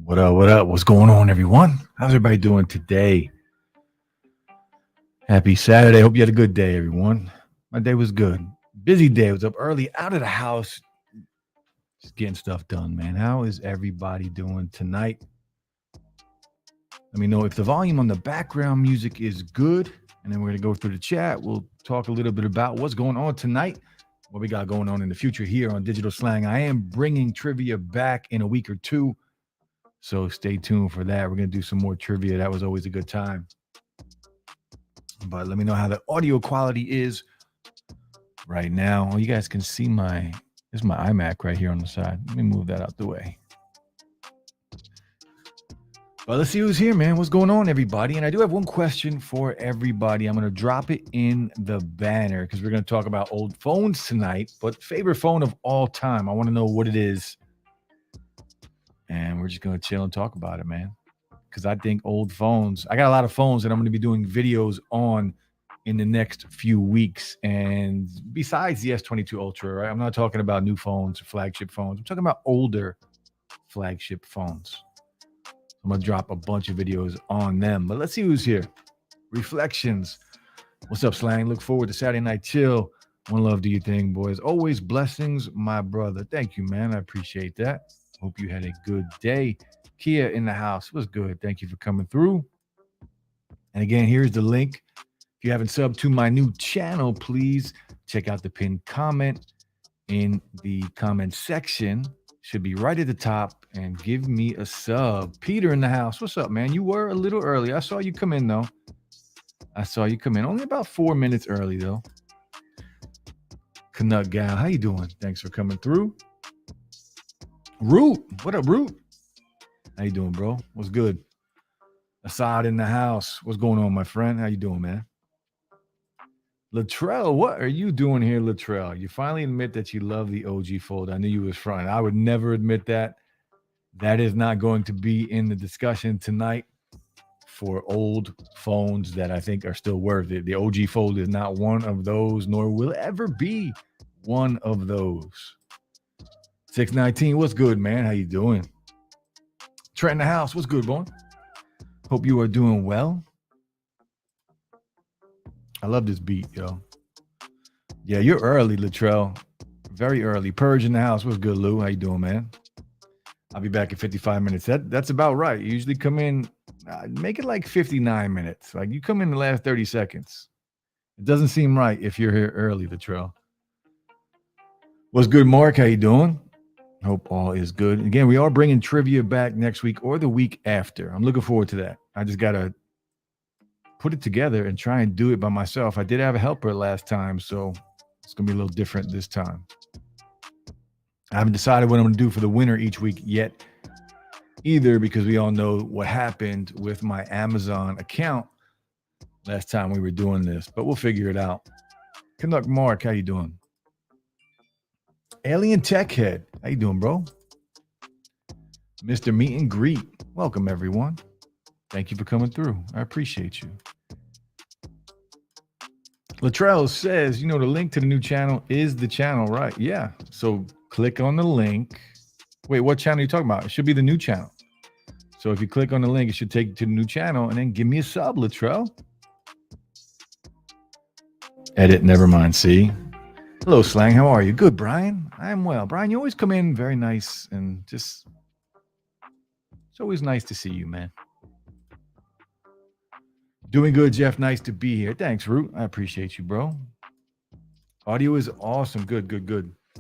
What up? What up? What's going on, everyone? How's everybody doing today? Happy Saturday. Hope you had a good day, everyone. My day was good. Busy day. I was up early, out of the house, just getting stuff done, man. How is everybody doing tonight? Let me know if the volume on the background music is good. And then we're going to go through the chat. We'll talk a little bit about what's going on tonight, what we got going on in the future here on Digital Slang. I am bringing trivia back in a week or two. So stay tuned for that. We're going to do some more trivia. That was always a good time. But let me know how the audio quality is right now. Oh, you guys can see there's my iMac right here on the side. Let me move that out the way. Well, let's see who's here, man. What's going on, everybody? And I do have one question for everybody. I'm going to drop it in the banner because we're going to talk about old phones tonight. But favorite phone of all time. I want to know what it is. And we're just going to chill and talk about it, man. Because I think old phones, I got a lot of phones that I'm going to be doing videos on in the next few weeks. And besides the S22 Ultra, right? I'm not talking about new phones or flagship phones. I'm talking about older flagship phones. I'm going to drop a bunch of videos on them. But let's see who's here. Reflections. What's up, Slang? Look forward to Saturday Night Chill. One love, do your thing, boys. Always blessings, my brother. Thank you, man. I appreciate that. Hope you had a good day. Kia in the house was good. Thank you for coming through. And again, here's the link. If you haven't subbed to my new channel, please check out the pinned comment in the comment section. Should be right at the top, and give me a sub. Peter in the house. What's up, man? You were a little early. I saw you come in, though. I saw you come in. Only about 4 minutes early, though. Canuck Gal, how you doing? Thanks for coming through. Root. What up, Root? How you doing, bro? What's good? Assad in the house. What's going on, my friend? How you doing, man? Latrell, what are you doing here, Latrell? You finally admit that you love the OG Fold. I knew you was fronting. I would never admit that. That is not going to be in the discussion tonight for old phones that I think are still worth it. The OG Fold is not one of those, nor will it ever be one of those. 619, what's good, man? How you doing? Trent in the house, what's good, boy? Hope you are doing well. I love this beat, yo. Yeah, you're early, Latrell. Very early. Purge in the house. What's good, Lou? How you doing, man? I'll be back in 55 minutes. That's about right. You usually come in, make it like 59 minutes. Like you come in the last 30 seconds. It doesn't seem right if you're here early, Latrell. What's good, Mark? How you doing? Hope all is good. Again, we are bringing trivia back next week or the week after. I'm looking forward to that. I just got to put it together and try and do it by myself. I did have a helper last time, so it's going to be a little different this time. I haven't decided what I'm going to do for the winner each week yet either, because we all know what happened with my Amazon account last time we were doing this, but we'll figure it out. Canuck Mark, how you doing? Alien Tech Head, how you doing, bro? Mr. Meet and Greet, welcome everyone. Thank you for coming through. I appreciate you. Latrell says, the link to the new channel is the channel, right? Yeah. So click on the link. Wait, what channel are you talking about? It should be the new channel. So if you click on the link, it should take you to the new channel, and then give me a sub, Latrell. Edit, never mind. See? Hello, Slang. How are you? Good, Brian. I am well. Brian, you always come in very nice and just, it's always nice to see you, man. Doing good, Jeff. Nice to be here. Thanks, Root. I appreciate you, bro. Audio is awesome. Good.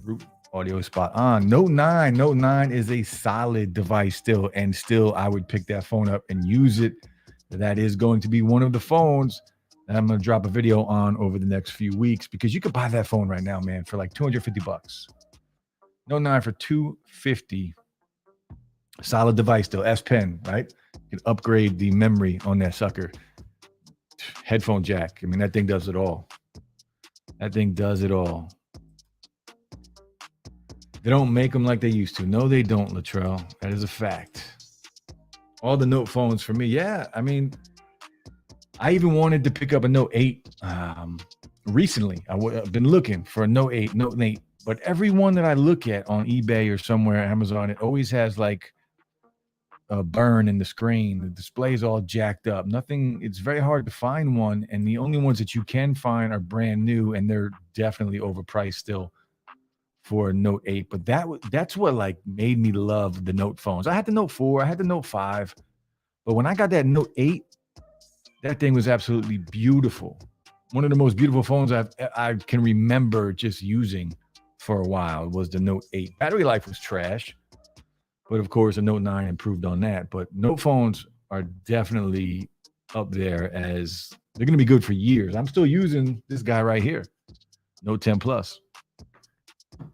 Root audio is spot on. Note 9 is a solid device still, and still I would pick that phone up and use it. That is going to be one of the phones that I'm going to drop a video on over the next few weeks, because you could buy that phone right now, man, for like $250. Note 9 for $250. Solid device still. S Pen, right? You can upgrade the memory on that sucker. Headphone jack. I mean, that thing does it all. They don't make them like they used to. No, they don't, Latrell. That is a fact. All the Note phones for me. Yeah, I mean, I even wanted to pick up a Note 8 recently. I've been looking for a Note 8, but every one that I look at on eBay or somewhere, Amazon, it always has like a burn in the screen. The display's all jacked up. Nothing. It's very hard to find one, and the only ones that you can find are brand new, and they're definitely overpriced still for a Note 8. But that's what like made me love the Note phones. I had the Note 4, I had the Note 5, but when I got that Note 8, that thing was absolutely beautiful. One of the most beautiful phones I can remember just using for a while was the Note 8. Battery life was trash, but of course, a Note 9 improved on that. But Note phones are definitely up there, as they're going to be good for years. I'm still using this guy right here, Note 10 Plus,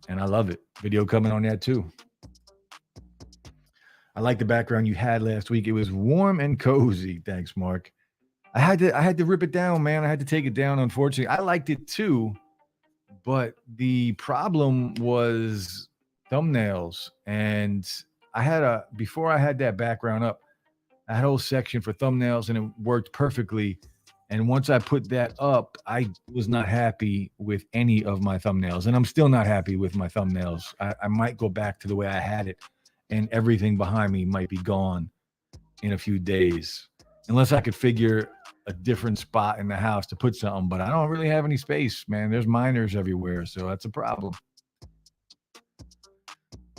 and I love it. Video coming on that too. I like the background you had last week. It was warm and cozy. Thanks, Mark. I had to rip it down, man. I had to take it down, unfortunately. I liked it too, but the problem was thumbnails, and before I had that background up, I had a whole section for thumbnails, and it worked perfectly. And once I put that up, I was not happy with any of my thumbnails, and I'm still not happy with my thumbnails. I might go back to the way I had it, and everything behind me might be gone in a few days, unless I could figure a different spot in the house to put something. But I don't really have any space, man. There's minors everywhere, so that's a problem.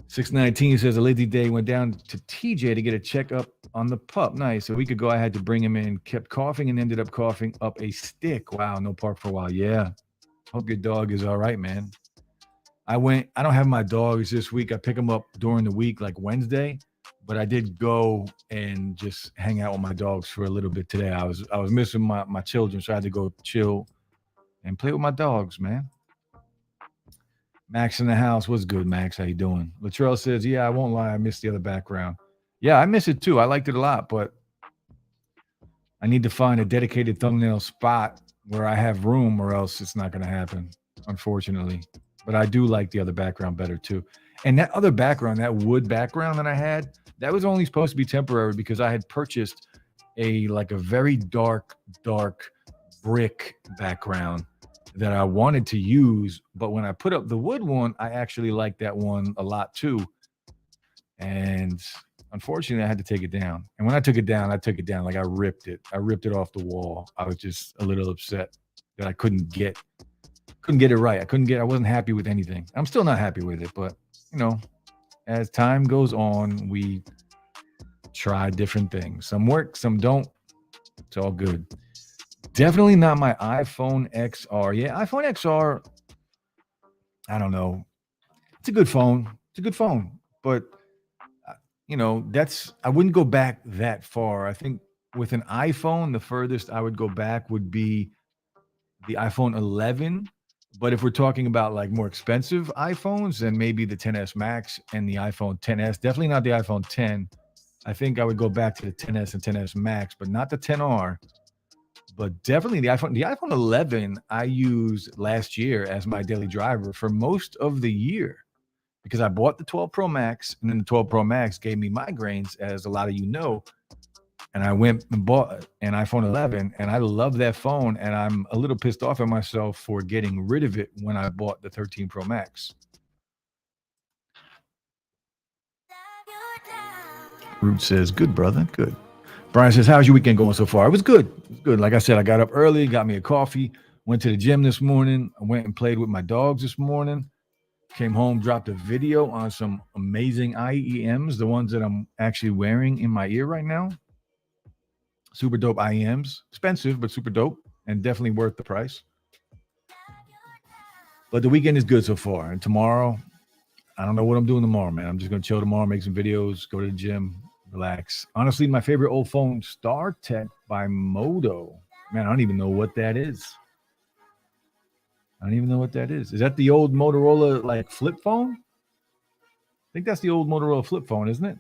619 says a lazy day went down to TJ to get a checkup on the pup. Nice. A week ago, I had to bring him in, kept coughing and ended up coughing up a stick. Wow, no park for a while. Yeah. Hope your dog is all right, man. I don't have my dogs this week. I pick them up during the week, like Wednesday, but I did go and just hang out with my dogs for a little bit today. I was missing my children, so I had to go chill and play with my dogs, man. Max in the house. What's good, Max? How you doing? Latrell says, yeah, I won't lie. I missed the other background. Yeah, I miss it too. I liked it a lot, but I need to find a dedicated thumbnail spot where I have room, or else it's not going to happen, unfortunately. But I do like the other background better too. And that other background, that wood background that I had, that was only supposed to be temporary because I had purchased a very dark brick background that I wanted to use. But when I put up the wood one, I actually liked that one a lot too. And unfortunately, I had to take it down. And when I took it down, like I ripped it. I ripped it off the wall. I was just a little upset that I couldn't get couldn't get it right. I wasn't happy with anything. I'm still not happy with it, but you know, as time goes on, we try different things. Some work, some don't. It's all good. Definitely not my iPhone XR. Yeah, iPhone XR, I don't know. It's a good phone. It's a good phone, but that's I wouldn't go back that far. I think with an iPhone, the furthest I would go back would be the iPhone 11. But if we're talking about like more expensive iPhones, then maybe the 10s Max and the iPhone 10s. Definitely not the iPhone 10. I think I would go back to the 10s and 10s Max, but not the 10R. But definitely the iPhone. The iPhone 11 I used last year as my daily driver for most of the year because I bought the 12 Pro Max, and then the 12 Pro Max gave me migraines, as a lot of you know. And I went and bought an iPhone 11, and I love that phone. And I'm a little pissed off at myself for getting rid of it when I bought the 13 Pro Max. Root says, good, brother. Good. Brian says, how's your weekend going so far? It was good. It was good. Like I said, I got up early, got me a coffee, went to the gym this morning. I went and played with my dogs this morning. Came home, dropped a video on some amazing IEMs, the ones that I'm actually wearing in my ear right now. Super dope IEMs. Expensive, but super dope and definitely worth the price. But the weekend is good so far. And tomorrow, I don't know what I'm doing tomorrow, man. I'm just going to chill tomorrow, make some videos, go to the gym, relax. Honestly, my favorite old phone, StarTech by Moto. Man, I don't even know what that is. Is that the old Motorola like flip phone? I think that's the old Motorola flip phone, isn't it?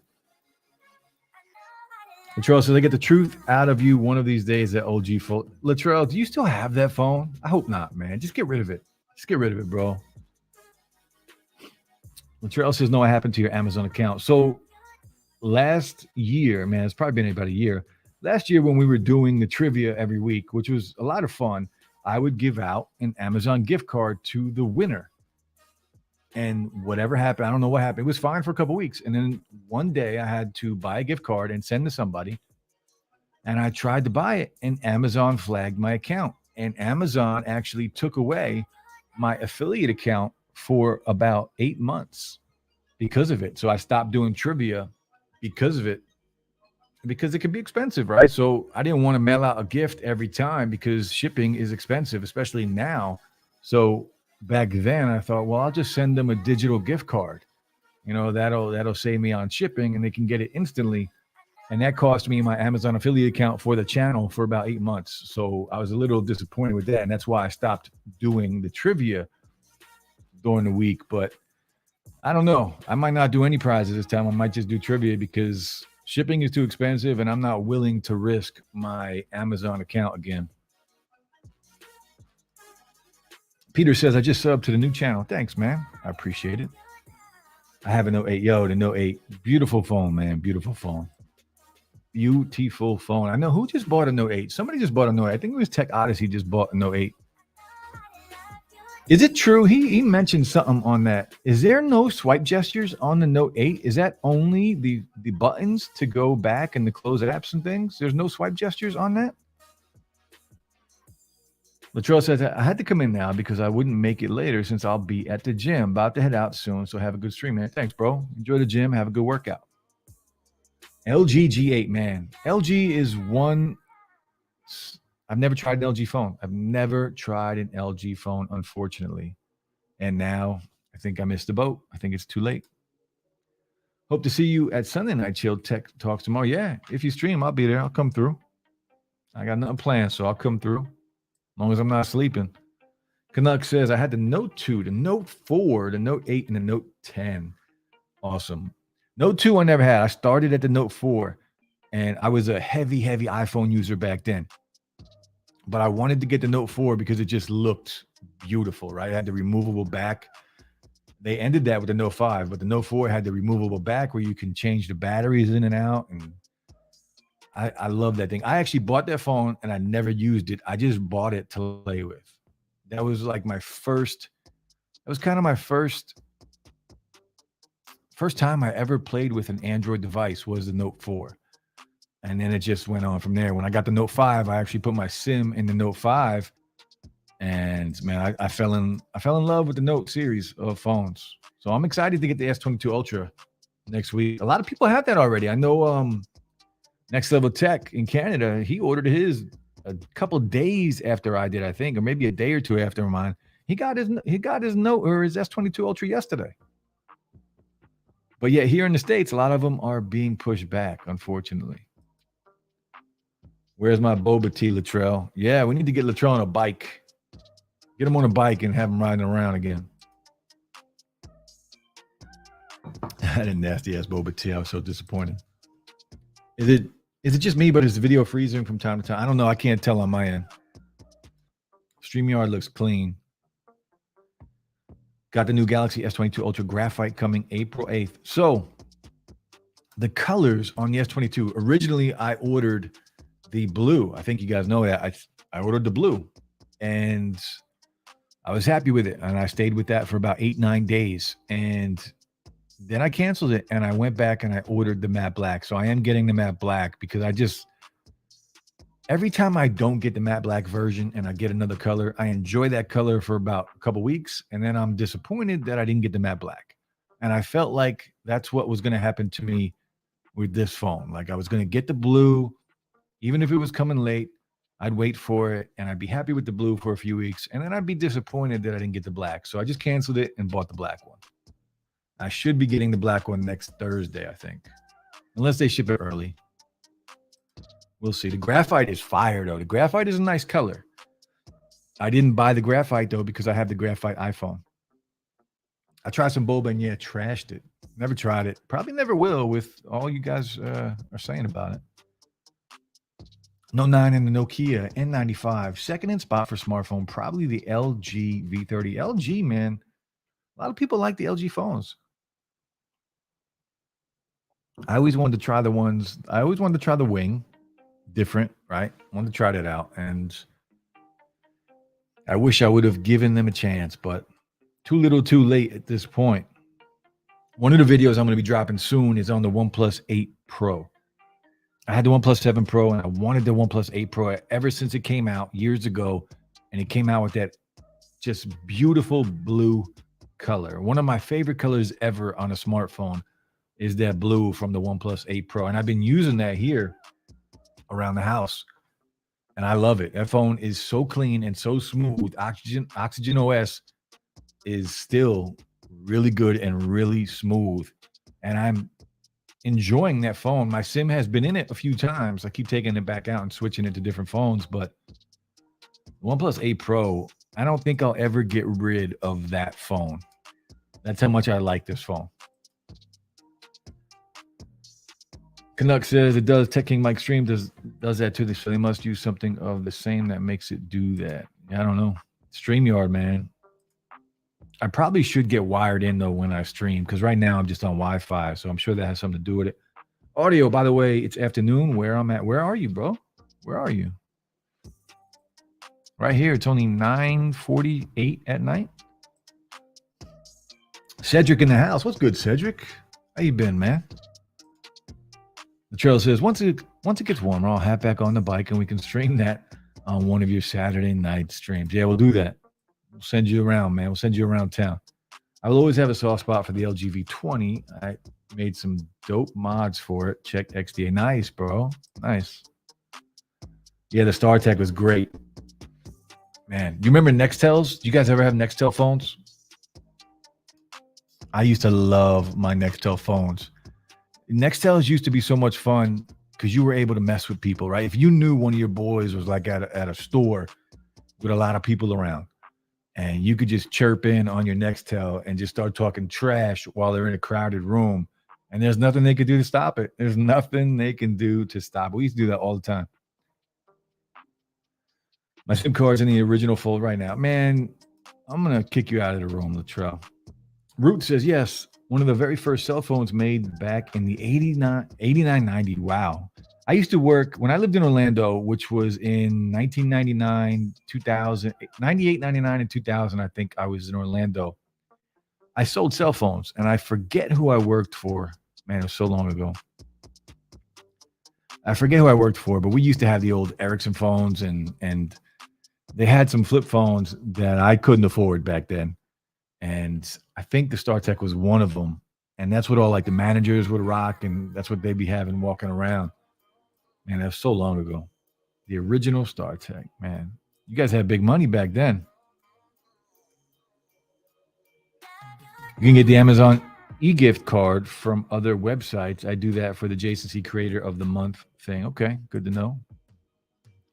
Latrell says, I get the truth out of you one of these days at OG phone. Latrell, do you still have that phone? I hope not, man. Just get rid of it. Just get rid of it, bro. Latrell says, no, what happened to your Amazon account? So last year, man, it's probably been about a year. Last year when we were doing the trivia every week, which was a lot of fun, I would give out an Amazon gift card to the winner. And whatever happened, I don't know what happened. It was fine for a couple of weeks. And then one day I had to buy a gift card and send to somebody. And I tried to buy it, and Amazon flagged my account. And Amazon actually took away my affiliate account for about 8 months because of it. So I stopped doing trivia because of it, because it can be expensive, right? So I didn't want to mail out a gift every time because shipping is expensive, especially now. So back then I thought, well, I'll just send them a digital gift card. That'll save me on shipping, and they can get it instantly. And that cost me my Amazon affiliate account for the channel for about 8 months. So I was a little disappointed with that. And that's why I stopped doing the trivia during the week. But I don't know. I might not do any prizes this time. I might just do trivia because shipping is too expensive and I'm not willing to risk my Amazon account again. Peter says, I just subbed to the new channel. Thanks, man. I appreciate it. I have a Note 8. Yo, the Note 8. Beautiful phone, man. Beautiful phone. Beautiful phone. I know who just bought a Note 8. Somebody just bought a Note 8. I think it was Tech Odyssey just bought a Note 8. Is it true? He mentioned something on that. Is there no swipe gestures on the Note 8? Is that only the buttons to go back and to close apps and things? There's no swipe gestures on that? Latrell says, I had to come in now because I wouldn't make it later since I'll be at the gym. About to head out soon, so have a good stream, man. Thanks, bro. Enjoy the gym. Have a good workout. LG G8, man. LG is one. I've never tried an LG phone. I've never tried an LG phone, unfortunately. And now I think I missed the boat. I think it's too late. Hope to see you at Sunday Night Chill Tech Talks tomorrow. Yeah, if you stream, I'll be there. I'll come through. I got nothing planned, so I'll come through. As long as I'm not sleeping. Canuck says, I had the Note 2, the Note 4, the Note 8, and the Note 10. Awesome. Note 2 I never had. I started at the Note 4, and I was a heavy iPhone user back then. But I wanted to get the Note 4 because it just looked beautiful, right? It had the removable back. They ended that with the Note 5, but the Note 4 had the removable back where you can change the batteries in and out. And I love that thing. I actually bought that phone and I never used it. I just bought it to play with. That was like my first, that was kind of my first time I ever played with an Android device was the Note 4. And then it just went on from there. When I got the Note 5, I actually put my SIM in the Note 5 And man, I fell in love with the Note series of phones. So I'm excited to get the S22 Ultra next week. A lot of people have that already. I know Next Level Tech in Canada, he ordered his a couple days after I did, I think, or maybe a day or two after mine. He got his Note or his S22 Ultra yesterday. But yet here in the States, a lot of them are being pushed back, unfortunately. Where's my Boba Tea, Latrell? Yeah, we need to get Latrell on a bike. Get him on a bike and have him riding around again. I had a nasty ass Boba Tea. I was so disappointed. Is it just me, but is the video freezing from time to time? I don't know. I can't tell on my end. StreamYard looks clean. Got the new Galaxy S22 Ultra Graphite coming April 8th. So the colors on the S22, originally I ordered the blue. I think you guys know that. I ordered the blue and I was happy with it. And I stayed with that for about 8-9 days. And then I canceled it and I went back and I ordered the matte black. So I am getting the matte black because every time I don't get the matte black version and I get another color, I enjoy that color for about a couple weeks. And then I'm disappointed that I didn't get the matte black. And I felt like that's what was going to happen to me with this phone. Like I was going to get the blue, even if it was coming late, I'd wait for it and I'd be happy with the blue for a few weeks. And then I'd be disappointed that I didn't get the black. So I just canceled it and bought the black one. I should be getting the black one next Thursday, I think. Unless they ship it early. We'll see. The graphite is fire, though. The graphite is a nice color. I didn't buy the graphite, though, because I have the graphite iPhone. I tried some boba and, trashed it. Never tried it. Probably never will with all you guys are saying about it. Note 9 and the Nokia N95. Second in spot for smartphone, probably the LG V30. LG, man. A lot of people like the LG phones. I always wanted to try the Wing. Different, right? Wanted to try that out. And I wish I would have given them a chance, but too little too late at this point. One of the videos I'm going to be dropping soon is on the OnePlus 8 Pro. I had the OnePlus 7 Pro and I wanted the OnePlus 8 Pro ever since it came out years ago. And it came out with that just beautiful blue color. One of my favorite colors ever on a smartphone is that blue from the OnePlus 8 Pro. And I've been using that here around the house. And I love it. That phone is so clean and so smooth. Oxygen OS is still really good and really smooth. And I'm enjoying that phone. My SIM has been in it a few times. I keep taking it back out and switching it to different phones. But OnePlus 8 Pro, I don't think I'll ever get rid of that phone. That's how much I like this phone. Canuck says it does. Tech King Mike Stream does that too. So they must use something of the same that makes it do that. Yeah, I don't know. StreamYard, man. I probably should get wired in though when I stream because right now I'm just on Wi-Fi. So I'm sure that has something to do with it. Audio, by the way, it's afternoon where I'm at. Where are you, bro? Where are you? Right here. It's only 9:48 at night. Cedric in the house. What's good, Cedric? How you been, man? The trail says, once it gets warmer, I'll hop back on the bike and we can stream that on one of your Saturday night streams. Yeah, we'll do that. We'll send you around, man. We'll send you around town. I will always have a soft spot for the LG V20. I made some dope mods for it. Check XDA. Nice, bro. Nice. Yeah, the StarTech was great. Man, you remember Nextels? Do you guys ever have Nextel phones? I used to love my Nextel phones. Nextels used to be so much fun because you were able to mess with people, right? If you knew one of your boys was like at a store with a lot of people around and you could just chirp in on your Nextel and just start talking trash while they're in a crowded room and there's nothing they could do to stop it. There's nothing they can do to stop it. We used to do that all the time. My SIM card's in the original fold right now. Man, I'm going to kick you out of the room, Latrell. Root says, yes, one of the very first cell phones made back in the 89, 90. Wow. I used to work when I lived in Orlando, which was in 1999, 2000, 98, 99, and 2000. I think I was in Orlando. I sold cell phones, and I forget who I worked for. Man, it was so long ago. I forget who I worked for, but we used to have the old Ericsson phones and They had some flip phones that I couldn't afford back then, and I think the StarTech was one of them. And that's what all like the managers would rock, and that's what they'd be having walking around. Man, that was so long ago. The original StarTech, man. You guys had big money back then. You can get the Amazon e-gift card from other websites. I do that for the Jason C Creator of the Month thing. Okay, good to know.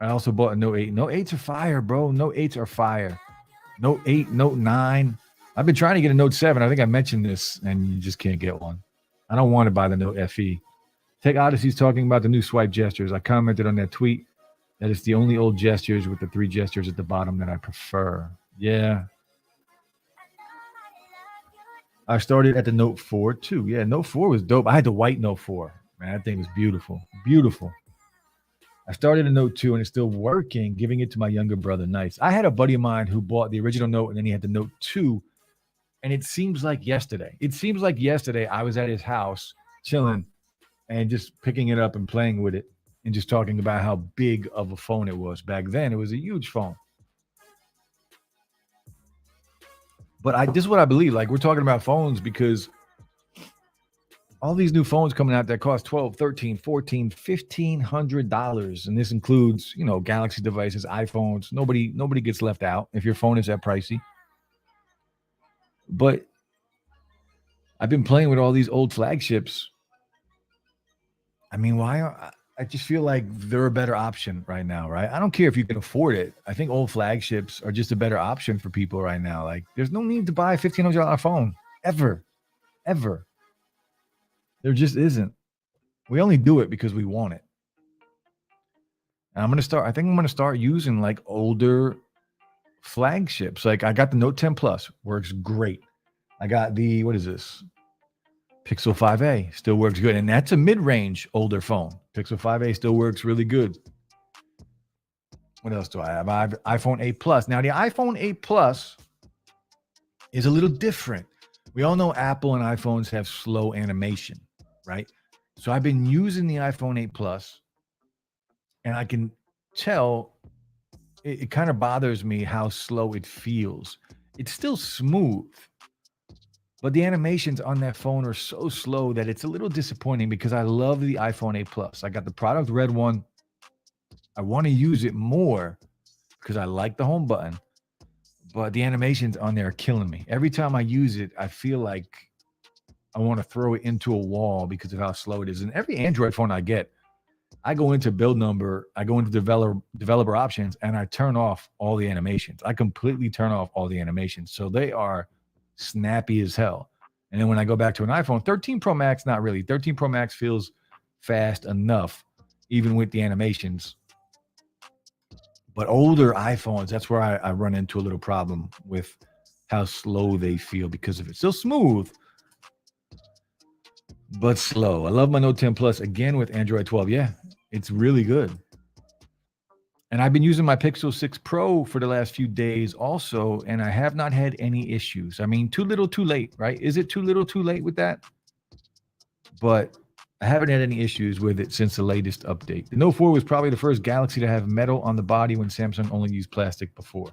I also bought a Note 8. Note 8s are fire, bro. Note 8s are fire. Note 8, Note 9. I've been trying to get a Note 7. I think I mentioned this, and you just can't get one. I don't want to buy the Note FE. Tech Odyssey's talking about the new swipe gestures. I commented on that tweet that it's the only old gestures with the 3 gestures at the bottom that I prefer. Yeah. I started at the Note 4 too. Yeah, Note 4 was dope. I had the white Note 4. Man, that thing was beautiful. Beautiful. I started a Note 2 and it's still working, giving it to my younger brother. Nice. I had a buddy of mine who bought the original Note and then he had the Note 2. And it seems like yesterday. I was at his house chilling and just picking it up and playing with it and just talking about how big of a phone it was. Back then, it was a huge phone. But this is what I believe. Like, we're talking about phones because all these new phones coming out that cost $1,200, $1,300, $1,400, $1,500. And this includes, Galaxy devices, iPhones. Nobody gets left out if your phone is that pricey. But I've been playing with all these old flagships. I mean, I just feel like they're a better option right now, right? I don't care if you can afford it. I think old flagships are just a better option for people right now. Like, there's no need to buy a $1,500 phone ever. There just isn't. We only do it because we want it. And I think I'm going to start using like older flagships. Like, I got the Note 10 Plus, works great. I got the, what is this? Pixel 5a, still works good. And that's a mid-range older phone. Pixel 5a still works really good. What else do I have? I have iPhone 8 Plus. Now, the iPhone 8 Plus is a little different. We all know Apple and iPhones have slow animation, right? So I've been using the iPhone 8 Plus, and I can tell it kind of bothers me how slow it feels. It's still smooth, but the animations on that phone are so slow that it's a little disappointing because I love the iPhone 8 Plus. I got the product red one. I want to use it more because I like the home button, but the animations on there are killing me. Every time I use it, I feel like I want to throw it into a wall because of how slow it is. And every Android phone I get, I go into build number, I go into developer options, and I turn off all the animations. I completely turn off all the animations. So they are snappy as hell. And then when I go back to an iPhone 13 Pro Max, not really. 13 Pro Max feels fast enough, even with the animations. But older iPhones, that's where I run into a little problem with how slow they feel because of it. Still smooth, but slow. I love my Note 10 Plus again with Android 12. Yeah, it's really good. And I've been using my Pixel 6 Pro for the last few days also, and I have not had any issues. I mean, too little, too late, right? Is it too little, too late with that? But I haven't had any issues with it since the latest update. The Note 4 was probably the first Galaxy to have metal on the body when Samsung only used plastic before.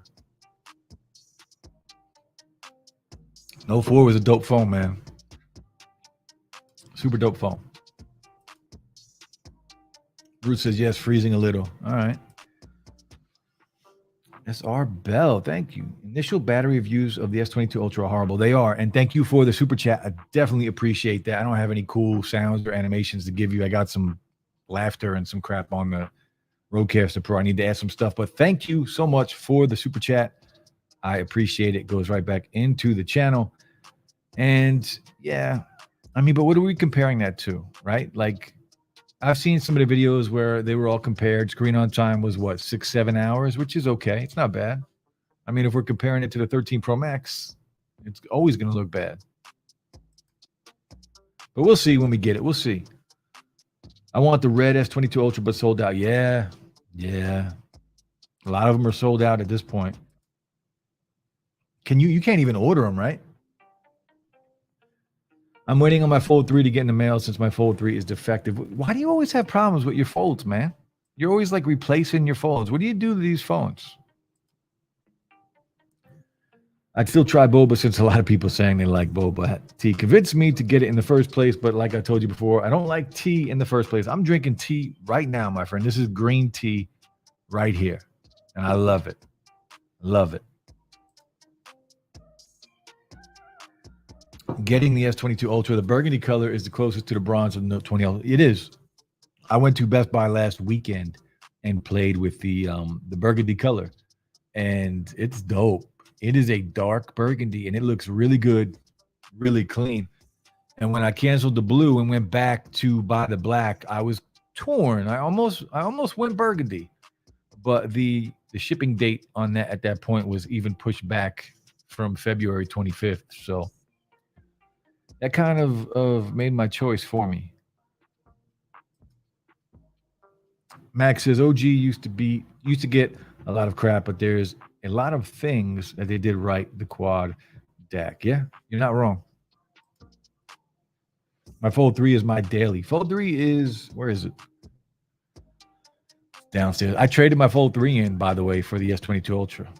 Note 4 was a dope phone, man. Super dope phone. Bruce says, yes, freezing a little. All right. SR Bell, thank you. Initial battery reviews of the S22 Ultra are horrible. They are. And thank you for the super chat. I definitely appreciate that. I don't have any cool sounds or animations to give you. I got some laughter and some crap on the Rodecaster Pro. I need to add some stuff. But thank you so much for the super chat. I appreciate it. Goes right back into the channel. And yeah, I mean, but what are we comparing that to, right? Like, I've seen some of the videos where they were all compared. Screen on time was what, 6-7 hours, which is okay. It's not bad. I mean, if we're comparing it to the 13 Pro Max, it's always going to look bad. But we'll see when we get it. We'll see. I want the red S22 Ultra, but sold out. Yeah. A lot of them are sold out at this point. You can't even order them, right? I'm waiting on my Fold 3 to get in the mail since my Fold 3 is defective. Why do you always have problems with your folds, man? You're always like replacing your folds. What do you do to these phones? I'd still try boba since a lot of people saying they like boba tea. Convinced me to get it in the first place, but like I told you before, I don't like tea in the first place. I'm drinking tea right now, my friend. This is green tea right here, and I love it. Love it. Getting the S22 Ultra, the burgundy color is the closest to the bronze of the Note 20 Ultra. It is. I went to Best Buy last weekend and played with the burgundy color, and it's dope. It is a dark burgundy, and it looks really good, really clean. And when I canceled the blue and went back to buy the black, I was torn. I almost went burgundy, but the shipping date on that at that point was even pushed back from February 25th. So that kind of made my choice for me. Max says OG used to get a lot of crap, but there's a lot of things that they did right. The quad DAC, yeah, you're not wrong. My Fold 3 is my daily. Fold 3 is, where is it? Downstairs. I traded my Fold 3 in, by the way, for the S22 Ultra.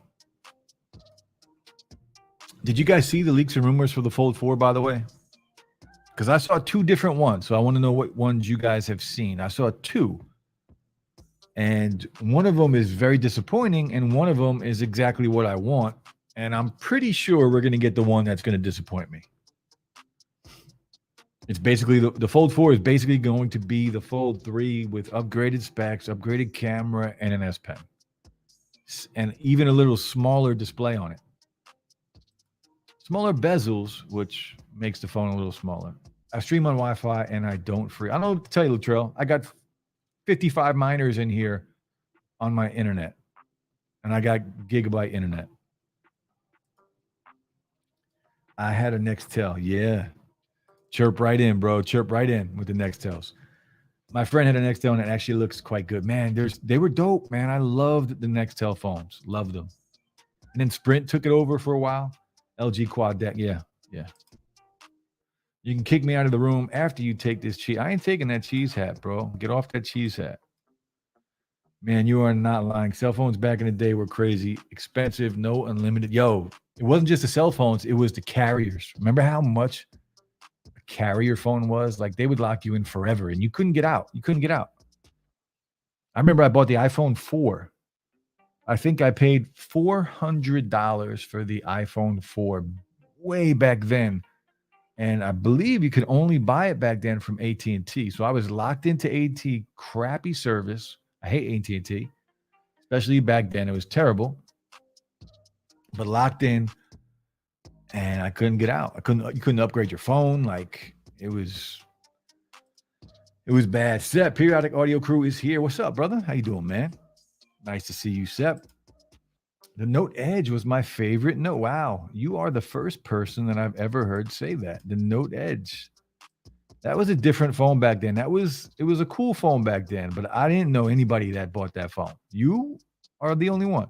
Did you guys see the leaks and rumors for the Fold 4, by the way? Because I saw two different ones, so I want to know what ones you guys have seen. I saw two, and one of them is very disappointing, and one of them is exactly what I want, and I'm pretty sure we're going to get the one that's going to disappoint me. It's basically the Fold 4 is basically going to be the Fold 3 with upgraded specs, upgraded camera, and an S Pen, and even a little smaller display on it. Smaller bezels, which makes the phone a little smaller. I stream on Wi-Fi and I don't free. I don't know what to tell you, Latrell. I got 55 miners in here on my internet, and I got gigabyte internet. I had a Nextel, yeah. Chirp right in, bro. Chirp right in with the Nextels. My friend had a Nextel and it actually looks quite good. Man, they were dope, man. I loved the Nextel phones. Loved them. And then Sprint took it over for a while. LG Quad Deck, yeah. You can kick me out of the room after you take this cheese. I ain't taking that cheese hat, bro. Get off that cheese hat. Man, you are not lying. Cell phones back in the day were crazy. Expensive, no unlimited. Yo, it wasn't just the cell phones. It was the carriers. Remember how much a carrier phone was? Like, they would lock you in forever and you couldn't get out. I remember I bought the iPhone 4. I think I paid $400 for the iPhone 4 way back then. And I believe you could only buy it back then from AT&T. So I was locked into AT&T crappy service. I hate AT&T, especially back then. It was terrible, but locked in, and I couldn't get out. You couldn't upgrade your phone. Like, it was bad. Sep, Periodic Audio Crew is here. What's up, brother? How you doing, man? Nice to see you, Sep. The Note Edge was my favorite note. Wow, you are the first person that I've ever heard say that. The Note Edge. That was a different phone back then. It was a cool phone back then, but I didn't know anybody that bought that phone. You are the only one.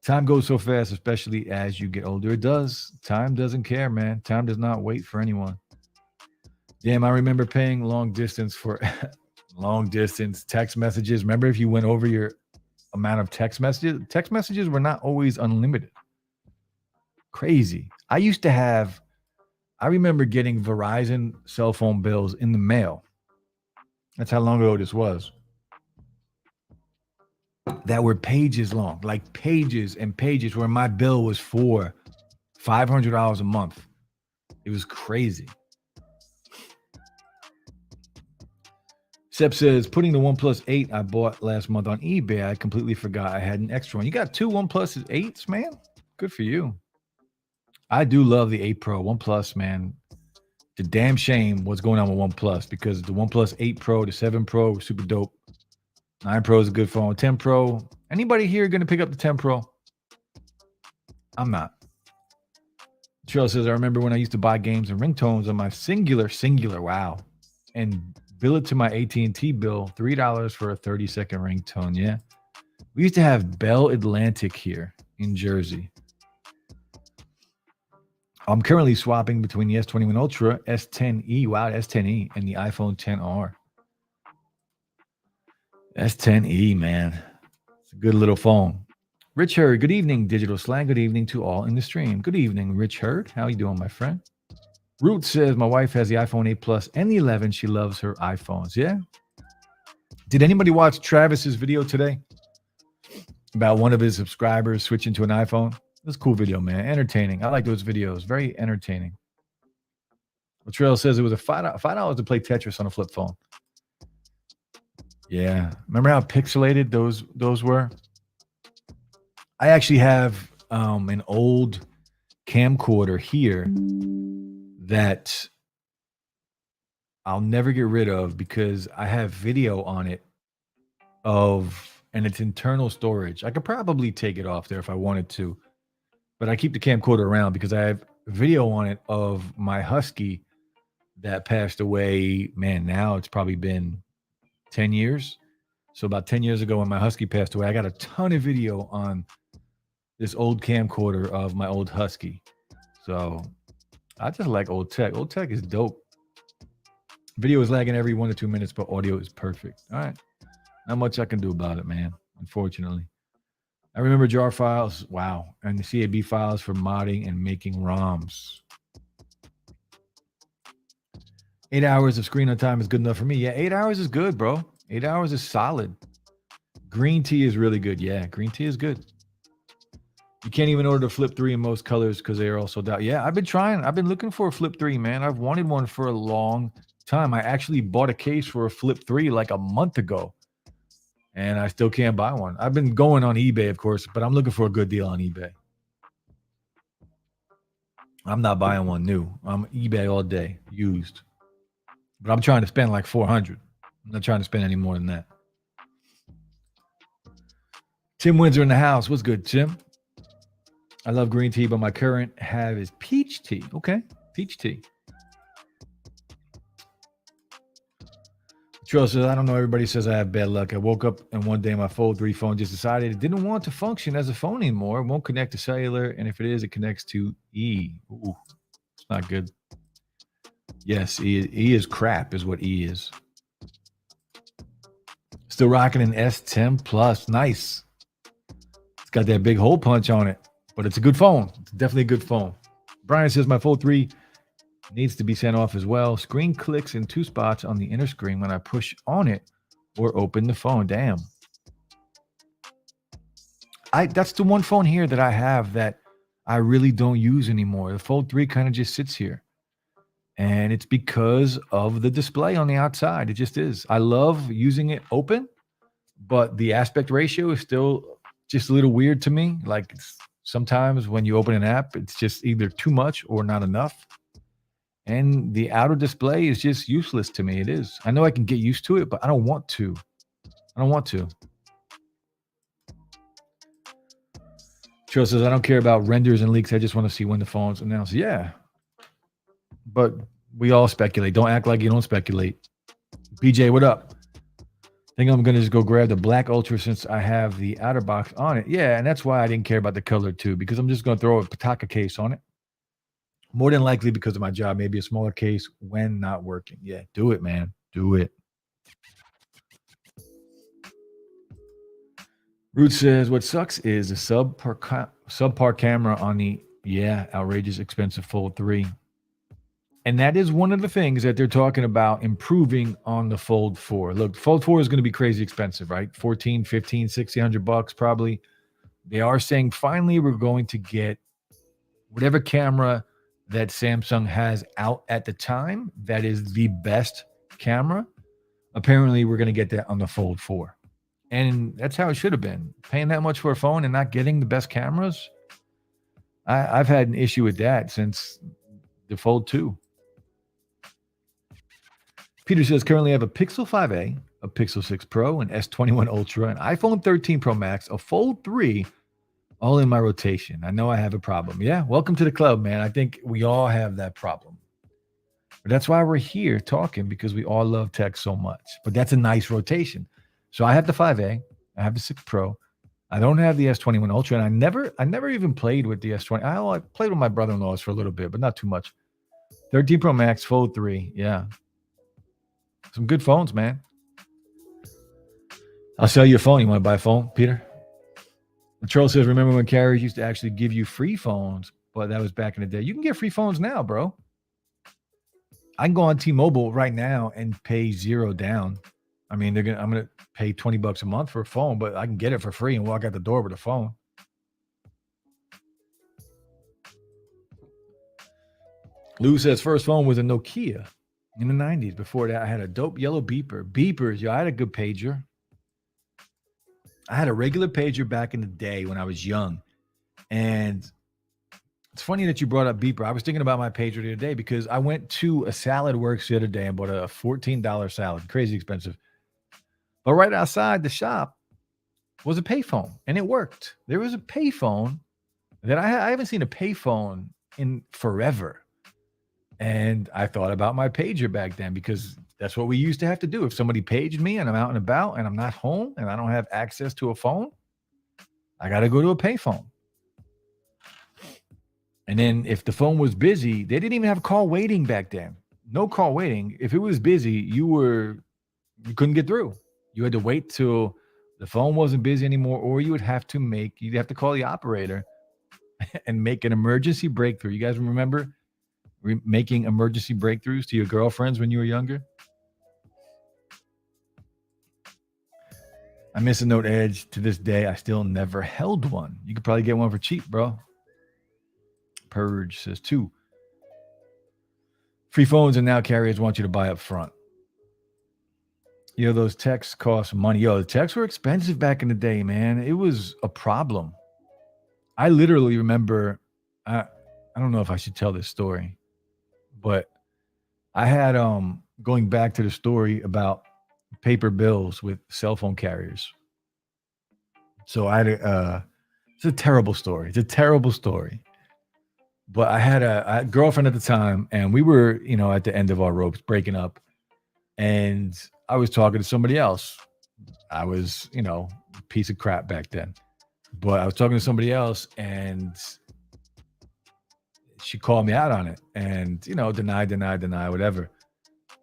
Time goes so fast, especially as you get older. It does. Time doesn't care, man. Time does not wait for anyone. Damn, I remember paying long distance for long distance text messages. Remember, if you went over your amount of text messages were not always unlimited. Crazy. I remember getting Verizon cell phone bills in the mail. That's how long ago this was. That were pages long, like pages and pages, where my bill was for $500 a month. It was crazy. Sep says, putting the OnePlus 8 I bought last month on eBay, I completely forgot I had an extra one. You got two OnePlus 8s, man? Good for you. I do love the 8 Pro. OnePlus, man. The damn shame what's going on with OnePlus, because the OnePlus 8 Pro, the 7 Pro were super dope. 9 Pro is a good phone. 10 Pro. Anybody here going to pick up the 10 Pro? I'm not. Trail says, I remember when I used to buy games and ringtones on my singular, wow, and bill it to my AT&T bill, $3 for a 30-second ringtone. Yeah. We used to have Bell Atlantic here in Jersey. I'm currently swapping between the S21 Ultra, S10e, wow, S10e, and the iPhone XR. S10e, man. It's a good little phone. Rich Hurd, good evening, Digital Slang. Good evening to all in the stream. Good evening, Rich Hurd. How you doing, my friend? Root says my wife has the iPhone 8 Plus and the 11. She loves her iPhones. Yeah. Did anybody watch Travis's video today about one of his subscribers switching to an iPhone? It was a cool video, man. Entertaining. I like those videos. Very entertaining. Latrell says it was a $5 to play Tetris on a flip phone. Yeah. Remember how pixelated those were? I actually have an old camcorder here that I'll never get rid of because I have video on it and it's internal storage. I could probably take it off there if I wanted to, but I keep the camcorder around because I have video on it of my husky that passed away. Man, now it's probably been 10 years. So about 10 years ago when my husky passed away, I got a ton of video on this old camcorder of my old husky. So I just like old tech. Old tech is dope. Video is lagging every 1 to 2 minutes, but audio is perfect. All right. Not much I can do about it, man, unfortunately. I remember jar files. Wow. And the CAB files for modding and making ROMs. 8 hours of screen on time is good enough for me. Yeah, 8 hours is good, bro. 8 hours is solid. Green tea is really good. Yeah, green tea is good. You can't even order the Flip 3 in most colors because they are all sold out. Yeah, I've been trying. I've been looking for a Flip 3, man. I've wanted one for a long time. I actually bought a case for a Flip 3 like a month ago, and I still can't buy one. I've been going on eBay, of course, but I'm looking for a good deal on eBay. I'm not buying one new. I'm eBay all day, used. But I'm trying to spend like $400. I'm not trying to spend any more than that. Tim Windsor in the house. What's good, Tim? I love green tea, but my current have is peach tea. Okay, peach tea. Trill says, I don't know. Everybody says I have bad luck. I woke up and one day my Fold 3 phone just decided it didn't want to function as a phone anymore. It won't connect to cellular. And if it is, it connects to E. Ooh, it's not good. Yes, E is crap is what E is. Still rocking an S10 Plus. Nice. It's got that big hole punch on it. But it's a good phone. It's definitely a good phone. Brian says my Fold 3 needs to be sent off as well. Screen clicks in 2 spots on the inner screen when I push on it or open the phone. Damn. That's the one phone here that I have that I really don't use anymore. The Fold 3 kind of just sits here. And it's because of the display on the outside. It just is. I love using it open, but the aspect ratio is still just a little weird to me. Like sometimes when you open an app, it's just either too much or not enough. And the outer display is just useless to me. It is. I know I can get used to it, but I don't want to. Trill says, I don't care about renders and leaks. I just want to see when the phone's announced. Yeah. But we all speculate. Don't act like you don't speculate. BJ, what up? I think I'm going to just go grab the Black Ultra since I have the outer box on it. Yeah, and that's why I didn't care about the color too, because I'm just going to throw a Pataka case on it. More than likely because of my job, maybe a smaller case when not working. Yeah, do it, man. Do it. Root says, what sucks is the subpar camera on the, outrageous expensive Fold 3. And that is one of the things that they're talking about improving on the Fold 4. Look, Fold 4 is going to be crazy expensive, right? 14, 15, 60, $100 probably. They are saying finally we're going to get whatever camera that Samsung has out at the time that is the best camera. Apparently, we're going to get that on the Fold 4. And that's how it should have been. Paying that much for a phone and not getting the best cameras. I've had an issue with that since the Fold 2. Peter says, currently I have a Pixel 5a, a Pixel 6 Pro, an S21 Ultra, an iPhone 13 Pro Max, a Fold 3, all in my rotation. I know I have a problem. Yeah, welcome to the club, man. I think we all have that problem. But that's why we're here talking, because we all love tech so much. But that's a nice rotation. So I have the 5a, I have the 6 Pro, I don't have the S21 Ultra, and I never even played with the S20. I played with my brother-in-law's for a little bit, but not too much. 13 Pro Max, Fold 3, yeah. Some good phones, man. I'll sell you a phone. You want to buy a phone, Peter? Charles says, remember when carriers used to actually give you free phones? But that was back in the day. You can get free phones now, bro. I can go on T-Mobile right now and pay zero down. I mean, I'm gonna pay $20 a month for a phone, but I can get it for free and walk out the door with a phone. Lou says first phone was a Nokia in the 90s. Before that, I had a dope yellow beeper. Beepers, yo, I had a good pager. I had a regular pager back in the day when I was young. And it's funny that you brought up beeper. I was thinking about my pager the other day because I went to a Salad Works the other day and bought a $14 salad, crazy expensive. But right outside the shop was a payphone, and it worked. There was a payphone that I haven't seen a payphone in forever. And I thought about my pager back then because that's what we used to have to do. If somebody paged me and I'm out and about and I'm not home and I don't have access to a phone, I got to go to a payphone. And then if the phone was busy, they didn't even have call waiting back then. No call waiting. If it was busy, you couldn't get through. You had to wait till the phone wasn't busy anymore, or you'd have to call the operator and make an emergency breakthrough. You guys remember making emergency breakthroughs to your girlfriends when you were younger? I miss a Note Edge to this day. I still never held one. You could probably get one for cheap, bro. Purge says 2. Free phones and now carriers want you to buy up front. Those texts cost money. The texts were expensive back in the day, man. It was a problem. I literally remember, I don't know if I should tell this story, but I had, going back to the story about paper bills with cell phone carriers. So I had it's a terrible story. It's a terrible story. But I had a girlfriend at the time, and we were, at the end of our ropes, breaking up. And I was talking to somebody else. I was, a piece of crap back then. But I was talking to somebody else, and she called me out on it. And, deny, whatever.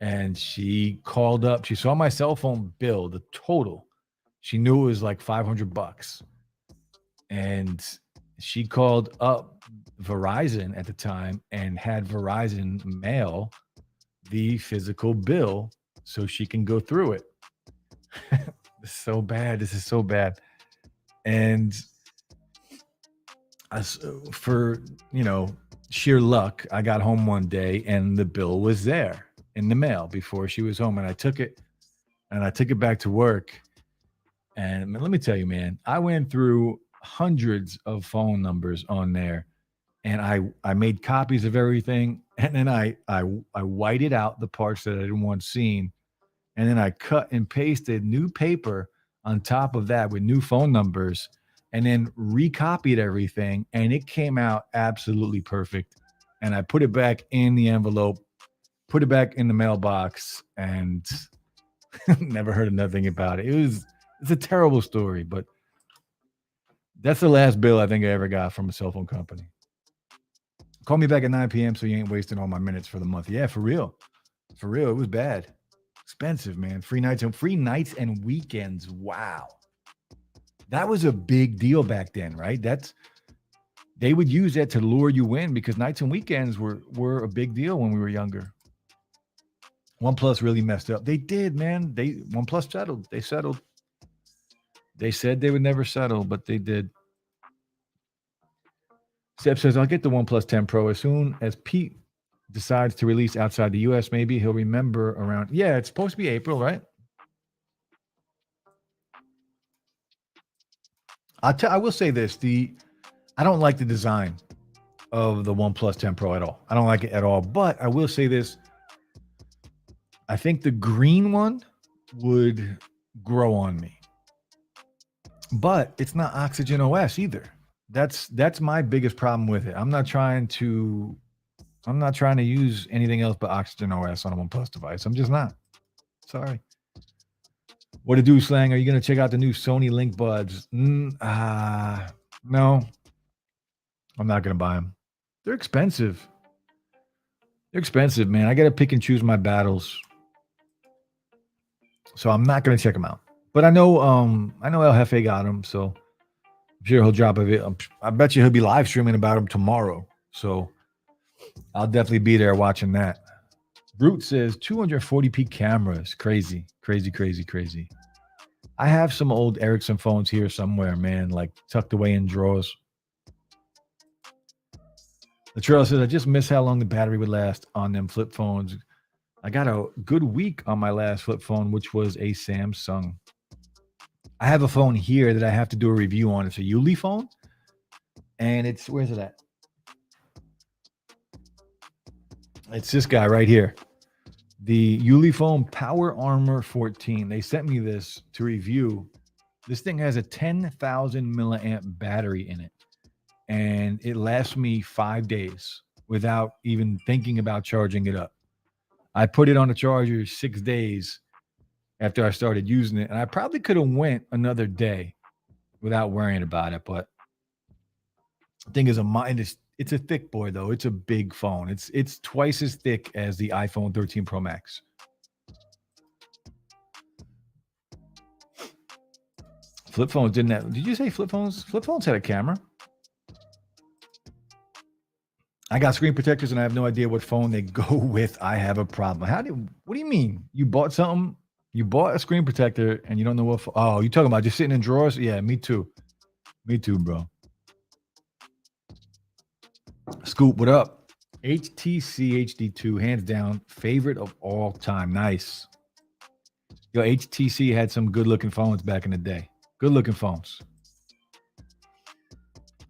And she called up. She saw my cell phone bill, the total. She knew it was like $500. And she called up Verizon at the time and had Verizon mail the physical bill so she can go through it. This is so bad. This is so bad. And for, sheer luck, I got home one day and the bill was there in the mail before she was home. And I took it back to work. And let me tell you, man, I went through hundreds of phone numbers on there, and I made copies of everything, and then I whited out the parts that I didn't want seen, and then I cut and pasted new paper on top of that with new phone numbers, and then recopied everything, and it came out absolutely perfect. And I put it back in the envelope, put it back in the mailbox, and never heard of nothing about it. It's a terrible story, but that's the last bill I think I ever got from a cell phone company. Call me back at 9 p.m. so you ain't wasting all my minutes for the month. Yeah, for real. For real. It was bad. Expensive, man. Free nights and weekends. Wow. That was a big deal back then, right? They would use that to lure you in because nights and weekends were a big deal when we were younger. OnePlus really messed up. They did, man. OnePlus settled. They settled. They said they would never settle, but they did. Seb says, I'll get the OnePlus 10 Pro as soon as Pete decides to release outside the U.S. Maybe he'll remember around. Yeah, it's supposed to be April, right? I will say this. I don't like the design of the OnePlus 10 Pro at all. I don't like it at all. But I will say this. I think the green one would grow on me. But it's not Oxygen OS either. That's my biggest problem with it. I'm not trying to use anything else but Oxygen OS on a OnePlus device. I'm just not. Sorry. What to do, Slang? Are you going to check out the new Sony Link Buds? No. I'm not going to buy them. They're expensive. They're expensive, man. I got to pick and choose my battles. So I'm not going to check them out. But I know El Jefe got them. So if sure he'll drop a video. I bet you he'll be live streaming about him tomorrow. So I'll definitely be there watching that. Brute says 240p cameras. Crazy, crazy, crazy, crazy. I have some old Ericsson phones here somewhere, man, like tucked away in drawers. The trail says, I just miss how long the battery would last on them flip phones. I got a good week on my last flip phone, which was a Samsung. I have a phone here that I have to do a review on. It's a Yuli phone. And where's it at? It's this guy right here. The Yuli phone Power Armor 14. They sent me this to review. This thing has a 10,000 milliamp battery in it. And it lasts me 5 days without even thinking about charging it up. I put it on a charger 6 days after I started using it, and I probably could have went another day without worrying about it. But the thing is, it's a thick boy though. It's a big phone. It's twice as thick as the iPhone 13 Pro Max. Flip phones didn't have. Did you say flip phones? Flip phones had a camera. I got screen protectors and I have no idea what phone they go with. I have a problem. What do you mean? You bought something? You bought a screen protector and you don't know what oh, you talking about just sitting in drawers? Yeah, me too. Me too, bro. Scoop, what up? HTC HD2, hands down, favorite of all time. Nice. Yo, HTC had some good looking phones back in the day. Good looking phones.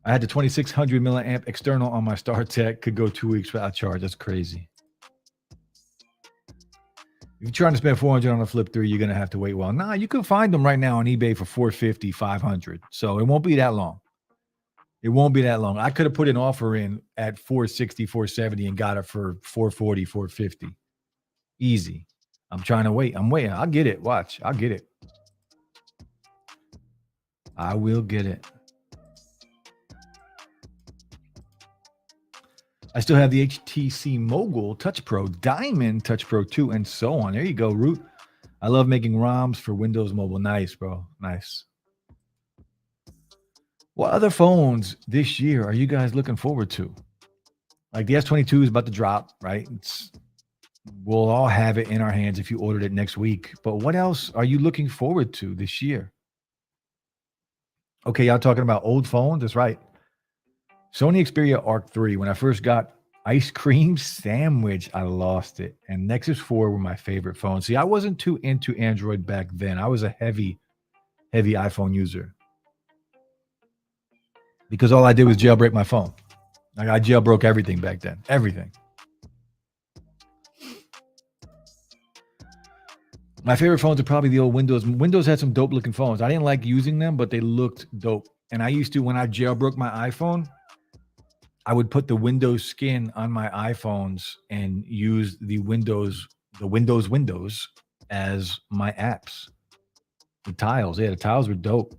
I had the 2600 milliamp external on my StarTech. Could go 2 weeks without charge. That's crazy. If you're trying to spend $400 on a Flip 3, you're going to have to wait a while. Nah, you can find them right now on eBay for $450, $500. So it won't be that long. It won't be that long. I could have put an offer in at $460, $470 and got it for $440, $450. Easy. I'm trying to wait. I'm waiting. I'll get it. Watch. I'll get it. I will get it. I still have the HTC Mogul Touch Pro, Diamond Touch Pro 2, and so on. There you go, Root. I love making ROMs for Windows Mobile. Nice, bro. Nice. What other phones this year are you guys looking forward to? Like the S22 is about to drop, right? We'll all have it in our hands if you ordered it next week. But what else are you looking forward to this year? Okay, y'all talking about old phones? That's right. Sony Xperia Arc 3. When I first got Ice Cream Sandwich, I lost it. And Nexus 4 were my favorite phones. See, I wasn't too into Android back then. I was a heavy iPhone user. Because all I did was jailbreak my phone. Like I jailbroke everything back then. Everything. My favorite phones are probably the old Windows. Windows had some dope looking phones. I didn't like using them, but they looked dope. And I used to, when I jailbroke my iPhone, I would put the Windows skin on my iPhones and use the Windows as my apps. The tiles. Yeah, the tiles were dope.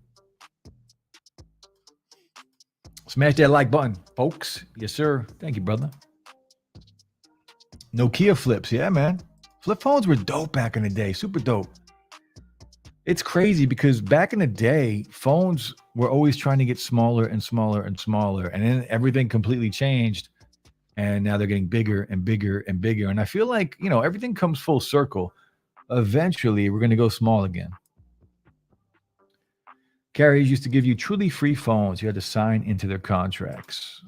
Smash that like button, folks. Yes, sir. Thank you, brother. Nokia flips. Yeah, man. Flip phones were dope back in the day. Super dope. It's crazy because back in the day, phones were always trying to get smaller and smaller and smaller. And then everything completely changed. And now they're getting bigger and bigger and bigger. And I feel like, everything comes full circle. Eventually, we're going to go small again. Carriers used to give you truly free phones. You had to sign into their contracts.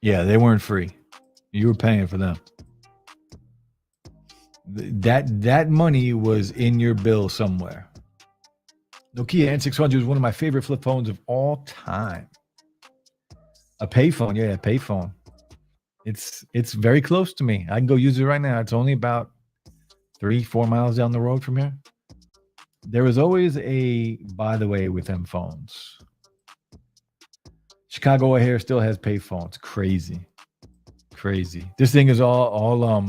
Yeah, they weren't free. You were paying for them. That money was in your bill somewhere. Nokia N600 is one of my favorite flip phones of all time. A payphone, yeah, a payphone. It's very close to me. I can go use it right now. It's only about 3-4 miles down the road from here. There was always a by the way with them phones. Chicago O'Hare still has payphones. Crazy. This thing is all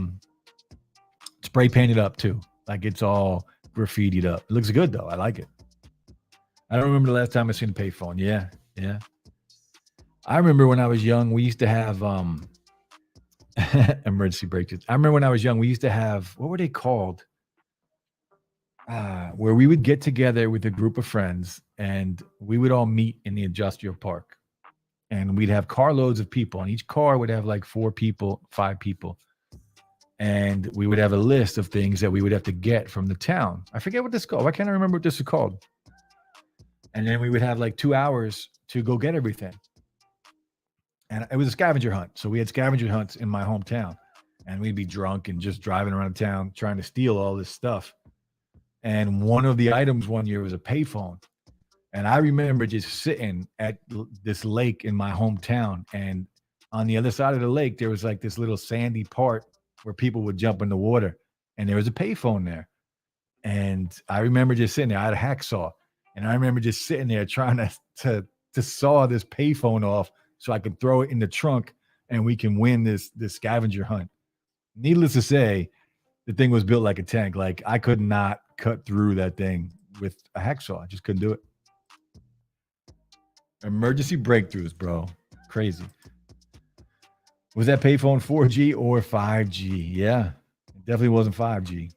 spray painted up too. Like it's all graffitied up. It looks good though. I like it. I don't remember the last time I seen a payphone. Yeah. I remember when I was young, we used to have emergency breakage. I remember when I was young, we used to have, what were they called? where we would get together with a group of friends and we would all meet in the industrial park. And we'd have carloads of people, and each car would have like 4 people, 5 people. And we would have a list of things that we would have to get from the town. I forget what this is called. Why can't I remember what this is called? And then we would have like 2 hours to go get everything. And it was a scavenger hunt. So we had scavenger hunts in my hometown, and we'd be drunk and just driving around town trying to steal all this stuff. And one of the items one year was a payphone. And I remember just sitting at this lake in my hometown. And on the other side of the lake, there was like this little sandy part where people would jump in the water. And there was a payphone there. And I remember just sitting there. I had a hacksaw. And I remember just sitting there trying to saw this payphone off so I could throw it in the trunk and we can win this scavenger hunt. Needless to say, the thing was built like a tank. Like I could not cut through that thing with a hacksaw. I just couldn't do it. Emergency breakthroughs, bro. Crazy. Was that payphone 4G or 5G? Yeah, it definitely wasn't 5G.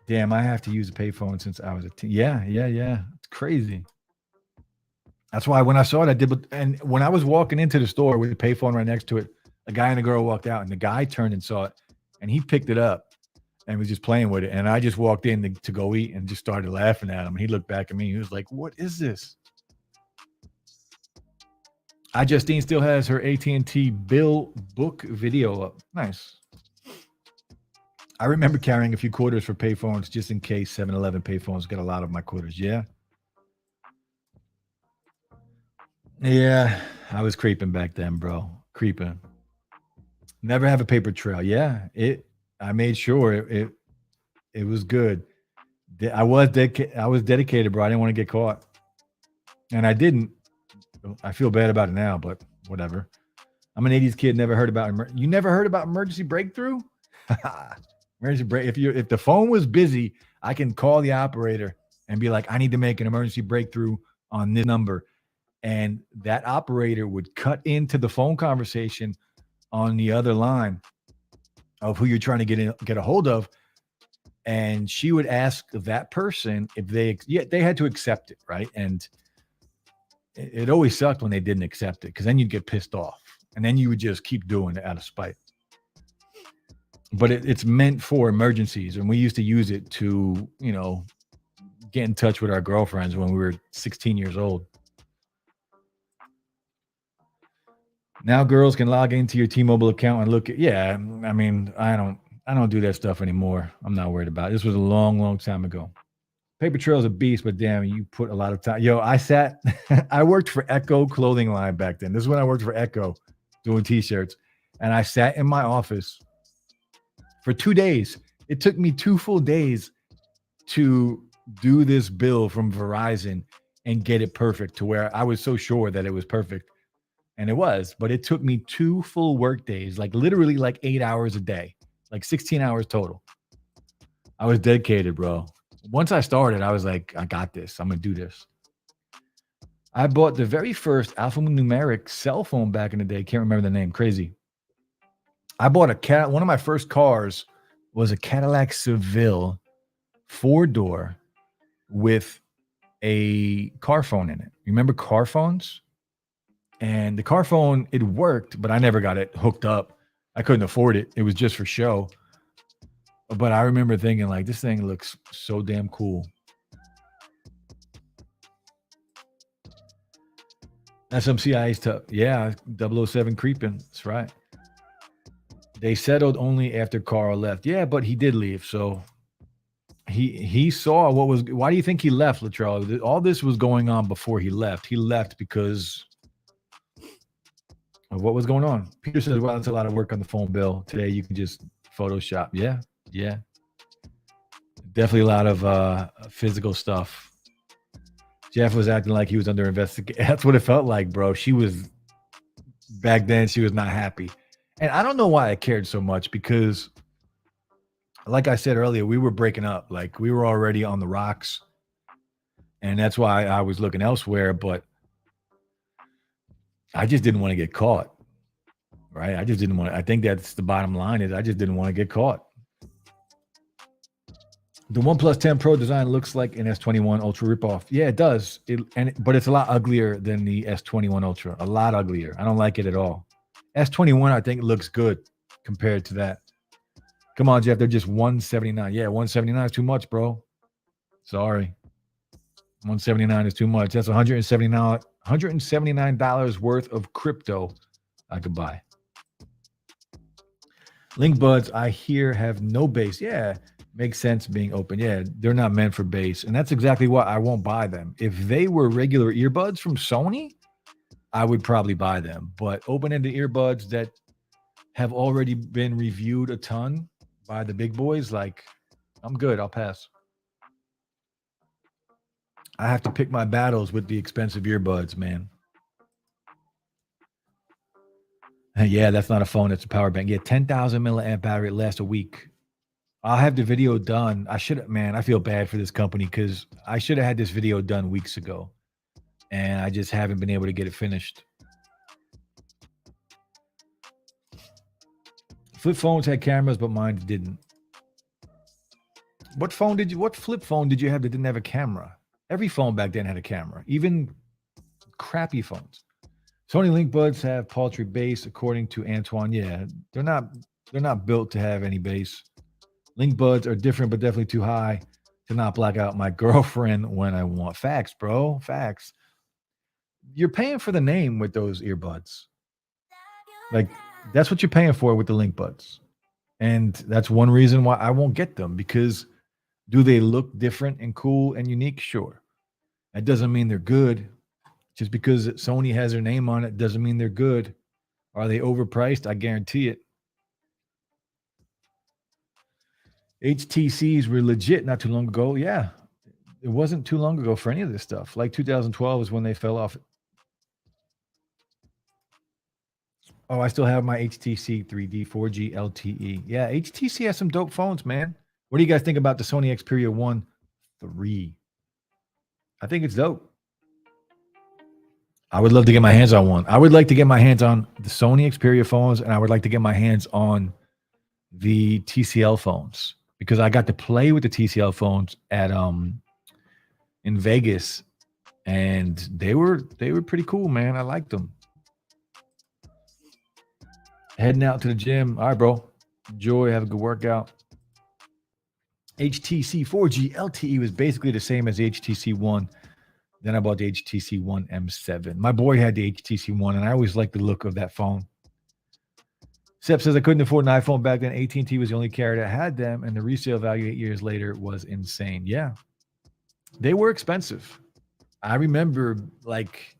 Damn, I have to use a payphone since I was a teen. Yeah. It's crazy. That's why when I saw it, I did. And when I was walking into the store with the payphone right next to it, a guy and a girl walked out, and the guy turned and saw it, and he picked it up and was just playing with it. And I just walked in to go eat and just started laughing at him. And he looked back at me. He was like, "What is this?" Justine still has her AT&T bill book video up. Nice. I remember carrying a few quarters for payphones just in case 7-Eleven payphones got a lot of my quarters. Yeah. Yeah, I was creeping back then, bro. Creeping. Never have a paper trail. Yeah, I made sure it was good. I was dedicated, bro. I didn't want to get caught, and I didn't. I feel bad about it now, but whatever. I'm an 80s kid. Never heard about you. Never heard about emergency breakthrough? Emergency break. If the phone was busy, I can call the operator and be like, I need to make an emergency breakthrough on this number, and that operator would cut into the phone conversation on the other line of who you're trying to get a hold of, and she would ask that person if they had to accept it, right? And it always sucked when they didn't accept it, because then you'd get pissed off, and then you would just keep doing it out of spite. But it's meant for emergencies, and we used to use it to, get in touch with our girlfriends when we were 16 years old. Now girls can log into your T-Mobile account and look at. Yeah, I mean, I don't do that stuff anymore. I'm not worried about it. This was a long time ago. Paper trail's a beast, but damn, you put a lot of time. Yo, I worked for Echo clothing line back then. This is when I worked for Echo doing T-shirts. And I sat in my office for 2 days. It took me 2 full days to do this bill from Verizon and get it perfect to where I was so sure that it was perfect. And it was, but it took me 2 full work days, like literally like 8 hours a day, like 16 hours total. I was dedicated, bro. Once I started, I was like, I got this. I'm going to do this. I bought the very first alphanumeric cell phone back in the day. Can't remember the name. Crazy. I bought one of my first cars was a Cadillac Seville 4-door with a car phone in it. Remember car phones? And the car phone, it worked, but I never got it hooked up. I couldn't afford it. It was just for show. But I remember thinking, like, this thing looks so damn cool. SMCI's tough. Yeah, 007 creeping. That's right. They settled only after Carl left. Yeah, but he did leave. So he saw what was. Why do you think he left, Latrell? All this was going on before he left. He left because of what was going on. Peter says, well, that's a lot of work on the phone bill. Today you can just Photoshop. Yeah. Definitely a lot of physical stuff. Jeff was acting like he was under investigation. That's what it felt like, bro. Back then, she was not happy. And I don't know why I cared so much, because like I said earlier, we were breaking up. Like, we were already on the rocks. And that's why I was looking elsewhere. But I just didn't want to get caught. Right? I just didn't want to. I think that's the bottom line, is I just didn't want to get caught. The OnePlus 10 Pro design looks like an S21 Ultra ripoff. Yeah, it does. But it's a lot uglier than the S21 Ultra. A lot uglier. I don't like it at all. S21, I think, looks good compared to that. Come on, Jeff. They're just 179. Yeah, 179 is too much, bro. Sorry. 179 is too much. That's $179 worth of crypto I could buy. Link buds, I hear, have no bass. Yeah, makes sense being open. Yeah, they're not meant for bass. And that's exactly why I won't buy them. If they were regular earbuds from Sony, I would probably buy them. But open-ended earbuds that have already been reviewed a ton by the big boys, like, I'm good. I'll pass. I have to pick my battles with the expensive earbuds, man. Yeah, that's not a phone. That's a power bank. Yeah, 10,000 milliamp battery lasts a week. I'll have the video done. I should, man, I feel bad for this company because I should have had this video done weeks ago. And I just haven't been able to get it finished. Flip phones had cameras, but mine didn't. What flip phone did you have that didn't have a camera? Every phone back then had a camera, even crappy phones. Sony Link buds have paltry bass, according to Antoine. Yeah, they're not built to have any bass. Link buds are different, but definitely too high to not black out my girlfriend when I want. Facts, bro. Facts. You're paying for the name with those earbuds. Like, that's what you're paying for with the Link buds. And that's one reason why I won't get them, because do they look different and cool and unique? Sure. That doesn't mean they're good. Just because Sony has their name on it doesn't mean they're good. Are they overpriced? I guarantee it. HTCs were legit not too long ago. Yeah, it wasn't too long ago for any of this stuff. Like 2012 is when they fell off. Oh, I still have my HTC 3D 4G LTE. Yeah, HTC has some dope phones, man. What do you guys think about the Sony Xperia 1 3? I think it's dope. I would love to get my hands on one. I would like to get my hands on the Sony Xperia phones, and I would like to get my hands on the TCL phones, because I got to play with the TCL phones at in Vegas, and they were pretty cool, man. I liked them. Heading out to the gym. All right, bro. Enjoy. Have a good workout. HTC 4G LTE was basically the same as the HTC One. Then I bought the HTC One M7. My boy had the HTC One, and I always liked the look of that phone. Sep says I couldn't afford an iPhone back then. AT&T was the only carrier that had them, and the resale value 8 years later was insane. Yeah, they were expensive. I remember, like,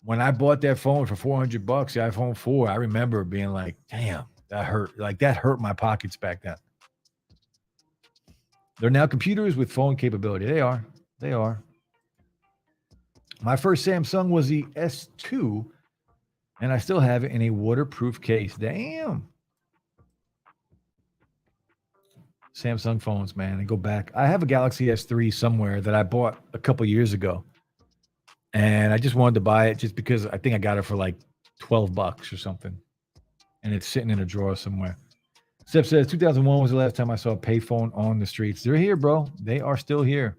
when I bought that phone for $400, the iPhone 4, I remember being like, damn, that hurt. Like, that hurt my pockets back then. They're now computers with phone capability. They are. They are. My first Samsung was the S2, and I still have it in a waterproof case. Damn. Samsung phones, man. And go back. I have a Galaxy S3 somewhere that I bought a couple years ago. And I just wanted to buy it just because I think I got it for like $12 or something. And it's sitting in a drawer somewhere. Seth says 2001 was the last time I saw a payphone on the streets. They're here, bro. They are still here.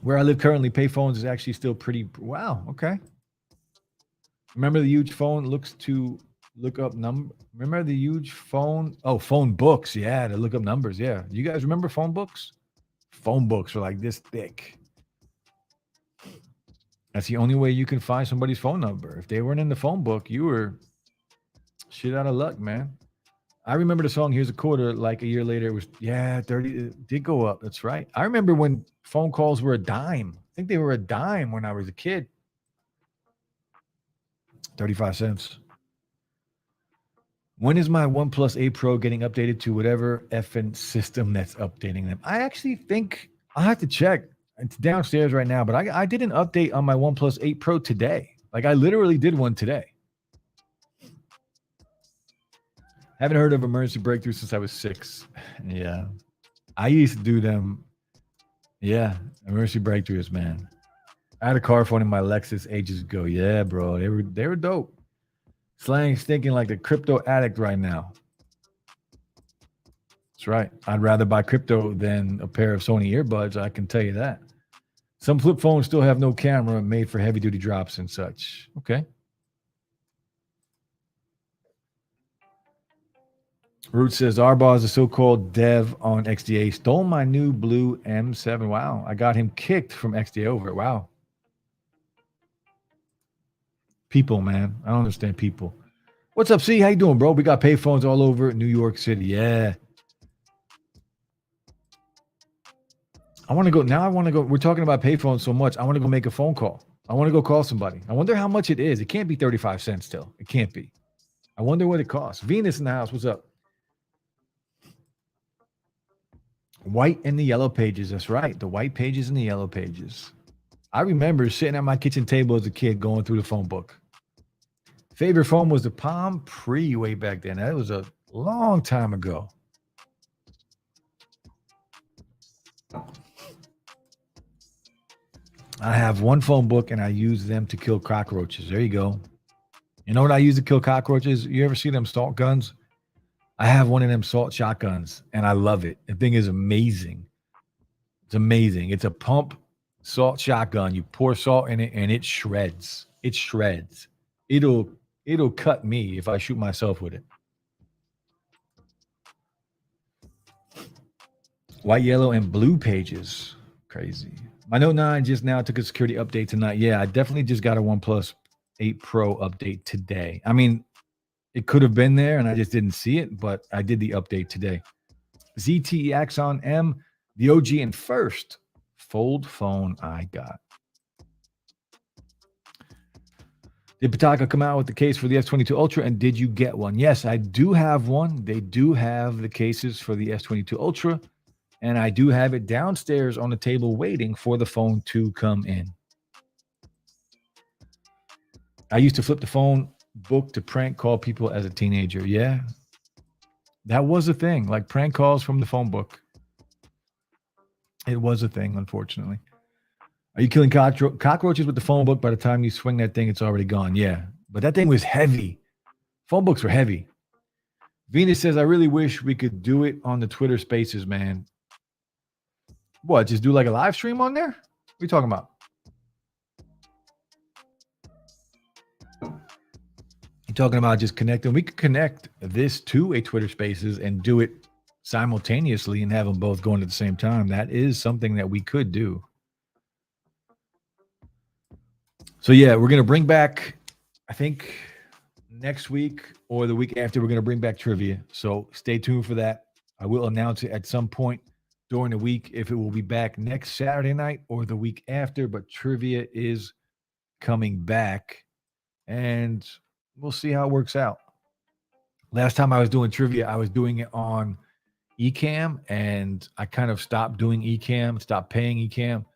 Where I live currently, payphones is actually still pretty. Wow. Okay. Remember the huge phone looks to look up number. Remember the huge phone? Oh, phone books. Yeah, to look up numbers. Yeah. You guys remember phone books? Phone books are like this thick. That's the only way you can find somebody's phone number. If they weren't in the phone book, you were shit out of luck, man. I remember the song Here's a Quarter, like a year later, it was, 30, it did go up. That's right. I remember when phone calls were a dime. I think they were a dime when I was a kid. 35 cents. When is my OnePlus 8 Pro getting updated to whatever effing system that's updating them? I actually think I'll have to check. It's downstairs right now, but I did an update on my OnePlus 8 Pro today. Like, I literally did one today. Haven't heard of emergency breakthrough since I was 6. Yeah. I used to do them. Yeah. Emergency breakthroughs, man. I had a car phone in my Lexus ages ago. Yeah, bro. They were dope. Slang stinking like the crypto addict right now. That's right. I'd rather buy crypto than a pair of Sony earbuds. I can tell you that. Some flip phones still have no camera, made for heavy duty drops and such. Okay. Root says Arbaugh, the so-called dev on XDA, stole my new blue M7. Wow. I got him kicked from XDA over it. Wow. People, man. I don't understand people. What's up, C? How you doing, bro? We got payphones all over New York City. Yeah. I want to go. Now I want to go. We're talking about payphones so much. I want to go make a phone call. I want to go call somebody. I wonder how much it is. It can't be 35 cents still. It can't be. I wonder what it costs. Venus in the house. What's up? White and the yellow pages. That's right. The white pages and the yellow pages. I remember sitting at my kitchen table as a kid going through the phone book. Favorite phone was the Palm Pre way back then. That was a long time ago. I have one phone book and I use them to kill cockroaches. There you go. You know what I use to kill cockroaches? You ever see them salt guns? I have one of them salt shotguns and I love it. The thing is amazing. It's amazing. It's a pump salt shotgun. You pour salt in it and it shreds. It shreds. It'll cut me if I shoot myself with it. White, yellow, and blue pages. Crazy. My Note 9 just now took a security update tonight. Yeah, I definitely just got a OnePlus 8 Pro update today. I mean, it could have been there and I just didn't see it, but I did the update today. ZTE Axon M, the OG and first fold phone I got. Did Pitaka come out with the case for the S22 Ultra, and did you get one? Yes, I do have one. They do have the cases for the S22 Ultra, and I do have it downstairs on the table waiting for the phone to come in. I used to flip the phone book to prank call people as a teenager. Yeah, that was a thing, like prank calls from the phone book. It was a thing, unfortunately. Are you killing cockroaches with the phone book? By the time you swing that thing, it's already gone. Yeah, but that thing was heavy. Phone books were heavy. Venus says, I really wish we could do it on the Twitter Spaces, man. What, just do like a live stream on there? What are you talking about? You're talking about just connecting. We could connect this to a Twitter Spaces and do it simultaneously and have them both going at the same time. That is something that we could do. So, yeah, we're going to bring back, I think, next week or the week after, we're going to bring back trivia. So stay tuned for that. I will announce it at some point during the week if it will be back next Saturday night or the week after. But trivia is coming back, and we'll see how it works out. Last time I was doing trivia, I was doing it on Ecamm, and I kind of stopped doing Ecamm, stopped paying Ecamm.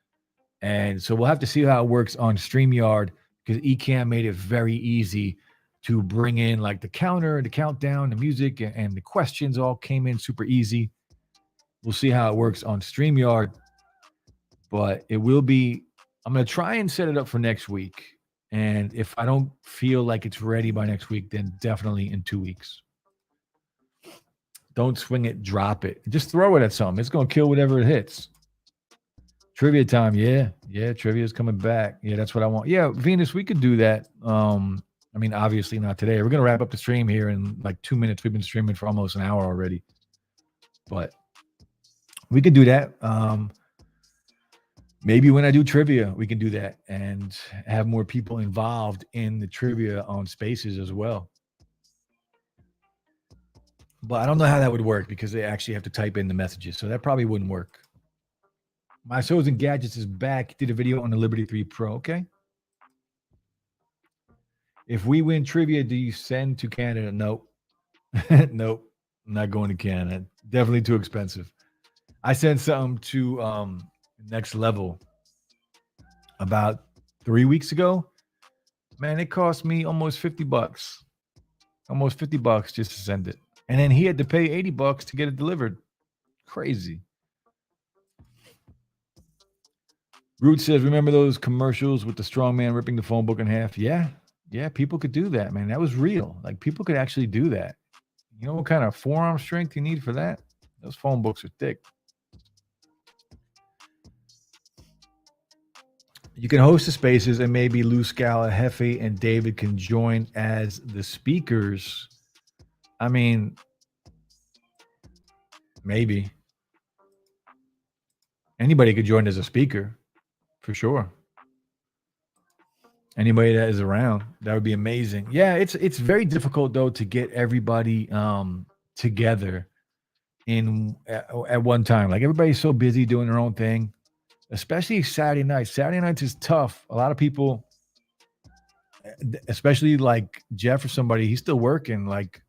And so we'll have to see how it works on StreamYard, because Ecamm made it very easy to bring in like the counter, the countdown, the music, and the questions all came in super easy. We'll see how it works on StreamYard, but it will be, I'm going to try and set it up for next week. And if I don't feel like it's ready by next week, then definitely in 2 weeks. Don't swing it, drop it. Just throw it at something. It's going to kill whatever it hits. Trivia time, yeah. Trivia is coming back. Yeah, that's what I want. Yeah, Venus, we could do that. I mean, obviously not today. We're gonna wrap up the stream here in like 2 minutes. We've been streaming for almost an hour already, but we could do that. Maybe when I do trivia, we can do that and have more people involved in the trivia on Spaces as well. But I don't know how that would work because they actually have to type in the messages, so that probably wouldn't work. My Shows and Gadgets is back. Did a video on the Liberty 3 Pro. Okay. If we win trivia, do you send to Canada? Nope. Nope. I'm not going to Canada. Definitely too expensive. I sent something to Next Level about 3 weeks ago. Man, it cost me almost $50. Almost $50 just to send it. And then he had to pay $80 to get it delivered. Crazy. Root says, remember those commercials with the strong man ripping the phone book in half? Yeah, people could do that, man. That was real. Like, people could actually do that. You know what kind of forearm strength you need for that? Those phone books are thick. You can host the spaces, and maybe Lou Scala, Hefe, and David can join as the speakers. I mean, maybe anybody could join as a speaker for sure. Anybody that is around, that would be amazing. Yeah, it's very difficult though to get everybody together in at one time. Like everybody's so busy doing their own thing, especially Saturday nights. Saturday nights is tough. A lot of people, especially like Jeff or somebody, he's still working, like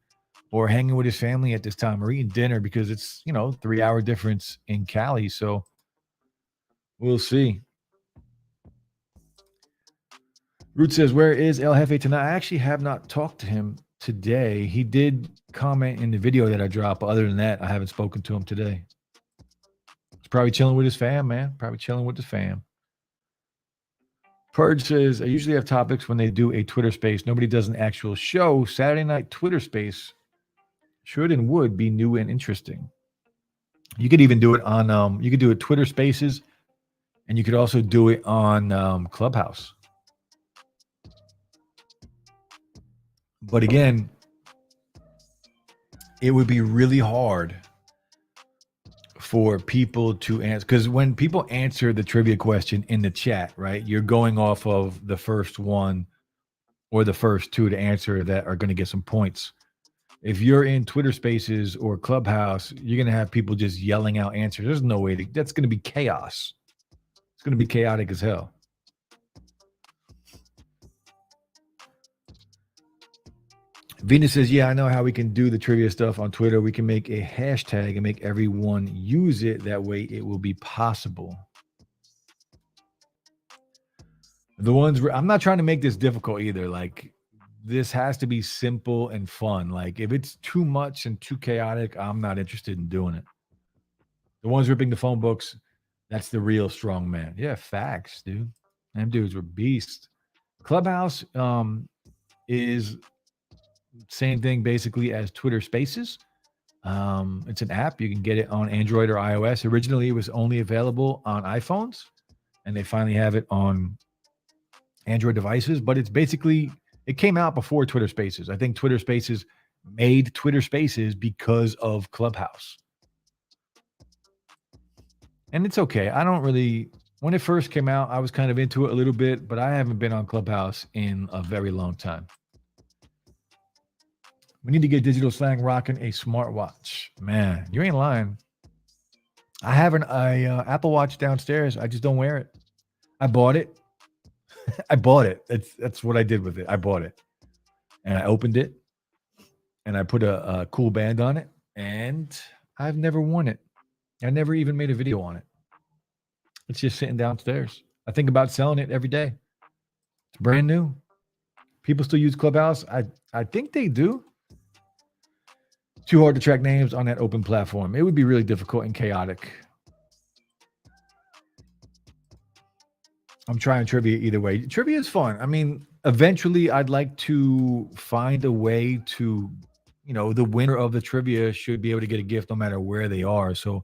or hanging with his family at this time or eating dinner because it's 3-hour difference in Cali. So we'll see. Root says, where is El Jefe tonight? I actually have not talked to him today. He did comment in the video that I dropped. But other than that, I haven't spoken to him today. He's probably chilling with his fam, man. Probably chilling with the fam. Purge says, I usually have topics when they do a Twitter space. Nobody does an actual show. Saturday night Twitter space should and would be new and interesting. You could even do it on, you could do it Twitter spaces, and you could also do it on Clubhouse. But again, it would be really hard for people to answer, because when people answer the trivia question in the chat, right, you're going off of the first one or the first two to answer that are going to get some points. If you're in Twitter spaces or Clubhouse, you're going to have people just yelling out answers. There's no way that's going to be chaos. It's going to be chaotic as hell. Venus says, yeah, I know how we can do the trivia stuff on Twitter. We can make a hashtag and make everyone use it. That way it will be possible. The ones where I'm not trying to make this difficult either. Like, this has to be simple and fun. Like, if it's too much and too chaotic, I'm not interested in doing it. The ones ripping the phone books, that's the real strong man. Yeah, facts, dude. Them dudes were beasts. Clubhouse is same thing basically as Twitter Spaces. It's an app. You can get it on Android or iOS. Originally, it was only available on iPhones, and they finally have it on Android devices. But it's basically, it came out before Twitter Spaces. I think Twitter Spaces made Twitter Spaces because of Clubhouse. And it's okay. I don't really, when it first came out, I was kind of into it a little bit, but I haven't been on Clubhouse in a very long time. We need to get Digital Slang rocking a smartwatch. Man, you ain't lying. I have an Apple Watch downstairs. I just don't wear it. I bought it. I bought it. That's what I did with it. I bought it. And I opened it. And I put a cool band on it. And I've never worn it. I never even made a video on it. It's just sitting downstairs. I think about selling it every day. It's brand new. People still use Clubhouse. I think they do. Too hard to track names on that open platform. It would be really difficult and chaotic. I'm trying trivia either way. Trivia is fun. I mean, eventually I'd like to find a way to, the winner of the trivia should be able to get a gift no matter where they are. So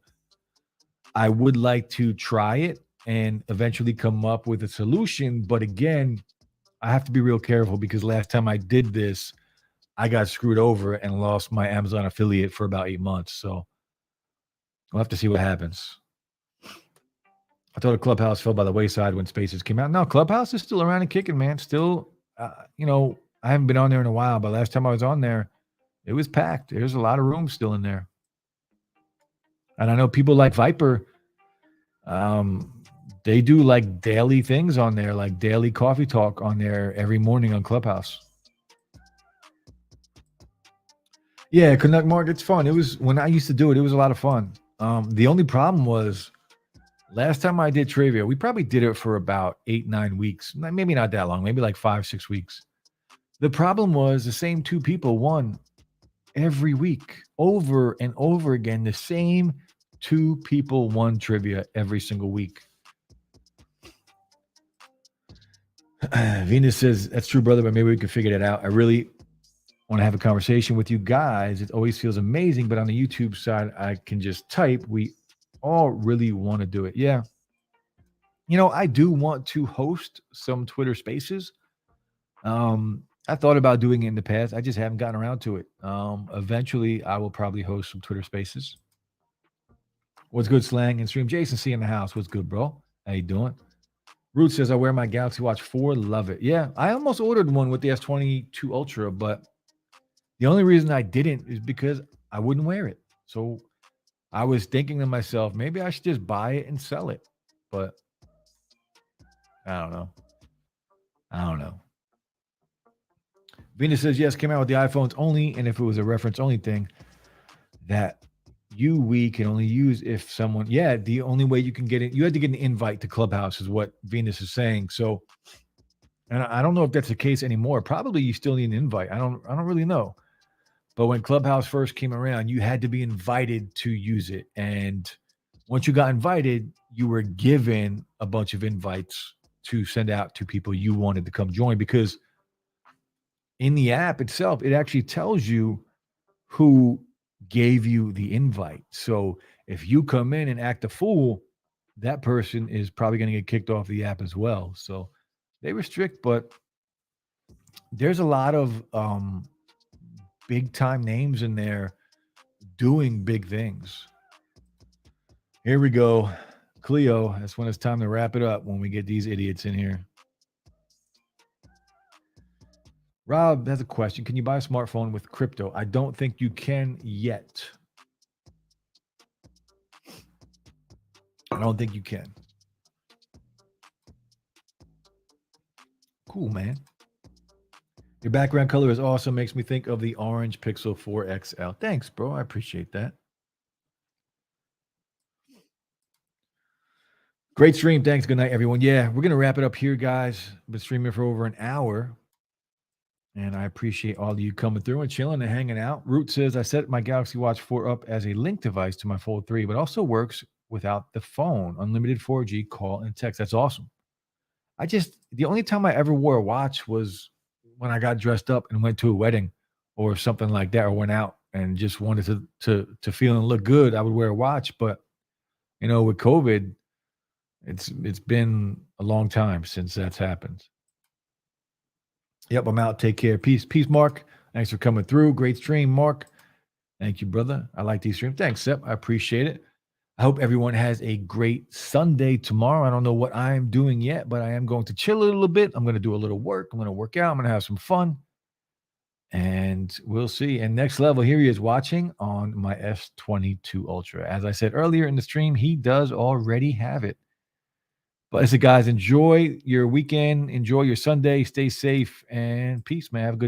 I would like to try it and eventually come up with a solution. But again, I have to be real careful because last time I did this, I got screwed over and lost my Amazon affiliate for about 8 months. So we'll have to see what happens. I thought a Clubhouse fell by the wayside when Spaces came out. No, Clubhouse is still around and kicking, man. Still, I haven't been on there in a while, but last time I was on there, it was packed. There's a lot of room still in there. And I know people like Viper, they do like daily things on there, like daily coffee talk on there every morning on Clubhouse. Yeah, Canuck Mark, it's fun. It was, when I used to do it, it was a lot of fun. The only problem was last time I did trivia, we probably did it for about 8-9 weeks. Maybe not that long, maybe like 5-6 weeks. The problem was the same two people won every week, over and over again. The same two people won trivia every single week. Venus says, that's true, brother, but maybe we can figure that out. I really want to have a conversation with you guys. It always feels amazing, but on the YouTube side, I can just type. We all really want to do it. Yeah. I do want to host some Twitter Spaces. I thought about doing it in the past. I just haven't gotten around to it. Eventually, I will probably host some Twitter Spaces. What's good, Slang and Stream? Jason C in the house. What's good, bro? How you doing? Root says I wear my Galaxy Watch 4. Love it. Yeah, I almost ordered one with the S22 Ultra, but the only reason I didn't is because I wouldn't wear it. So I was thinking to myself, maybe I should just buy it and sell it. But I don't know. Venus says, yes, came out with the iPhones only. And if it was a reference only thing, that we can only use if someone, the only way you can get it, you had to get an invite to Clubhouse is what Venus is saying. So, and I don't know if that's the case anymore. Probably you still need an invite. I don't really know. But when Clubhouse first came around, you had to be invited to use it. And once you got invited, you were given a bunch of invites to send out to people you wanted to come join, because in the app itself, it actually tells you who gave you the invite. So if you come in and act a fool, that person is probably going to get kicked off the app as well. So they were strict, but there's a lot of big time names in there doing big things. Here we go. Cleo, that's when it's time to wrap it up, when we get these idiots in here. Rob has a question. Can you buy a smartphone with crypto? I don't think you can yet. I don't think you can. Cool, man. Your background color is awesome. Makes me think of the orange Pixel 4 XL. Thanks, bro. I appreciate that. Great stream. Thanks. Good night, everyone. Yeah, we're going to wrap it up here, guys. Been streaming for over an hour. And I appreciate all of you coming through and chilling and hanging out. Root says, I set my Galaxy Watch 4 up as a link device to my Fold 3, but also works without the phone. Unlimited 4G call and text. That's awesome. The only time I ever wore a watch was when I got dressed up and went to a wedding or something like that, or went out and just wanted to feel and look good. I would wear a watch. But, with COVID, it's been a long time since that's happened. Yep, I'm out. Take care. Peace, Mark. Thanks for coming through. Great stream, Mark. Thank you, brother. I like these streams. Thanks, Sep. I appreciate it. I hope everyone has a great Sunday tomorrow. I don't know what I'm doing yet, but I am going to chill a little bit. I'm going to do a little work. I'm going to work out. I'm going to have some fun. And we'll see. And next level, here he is watching on my S22 Ultra. As I said earlier in the stream, he does already have it. But listen, guys, enjoy your weekend. Enjoy your Sunday. Stay safe and peace, man. Have a good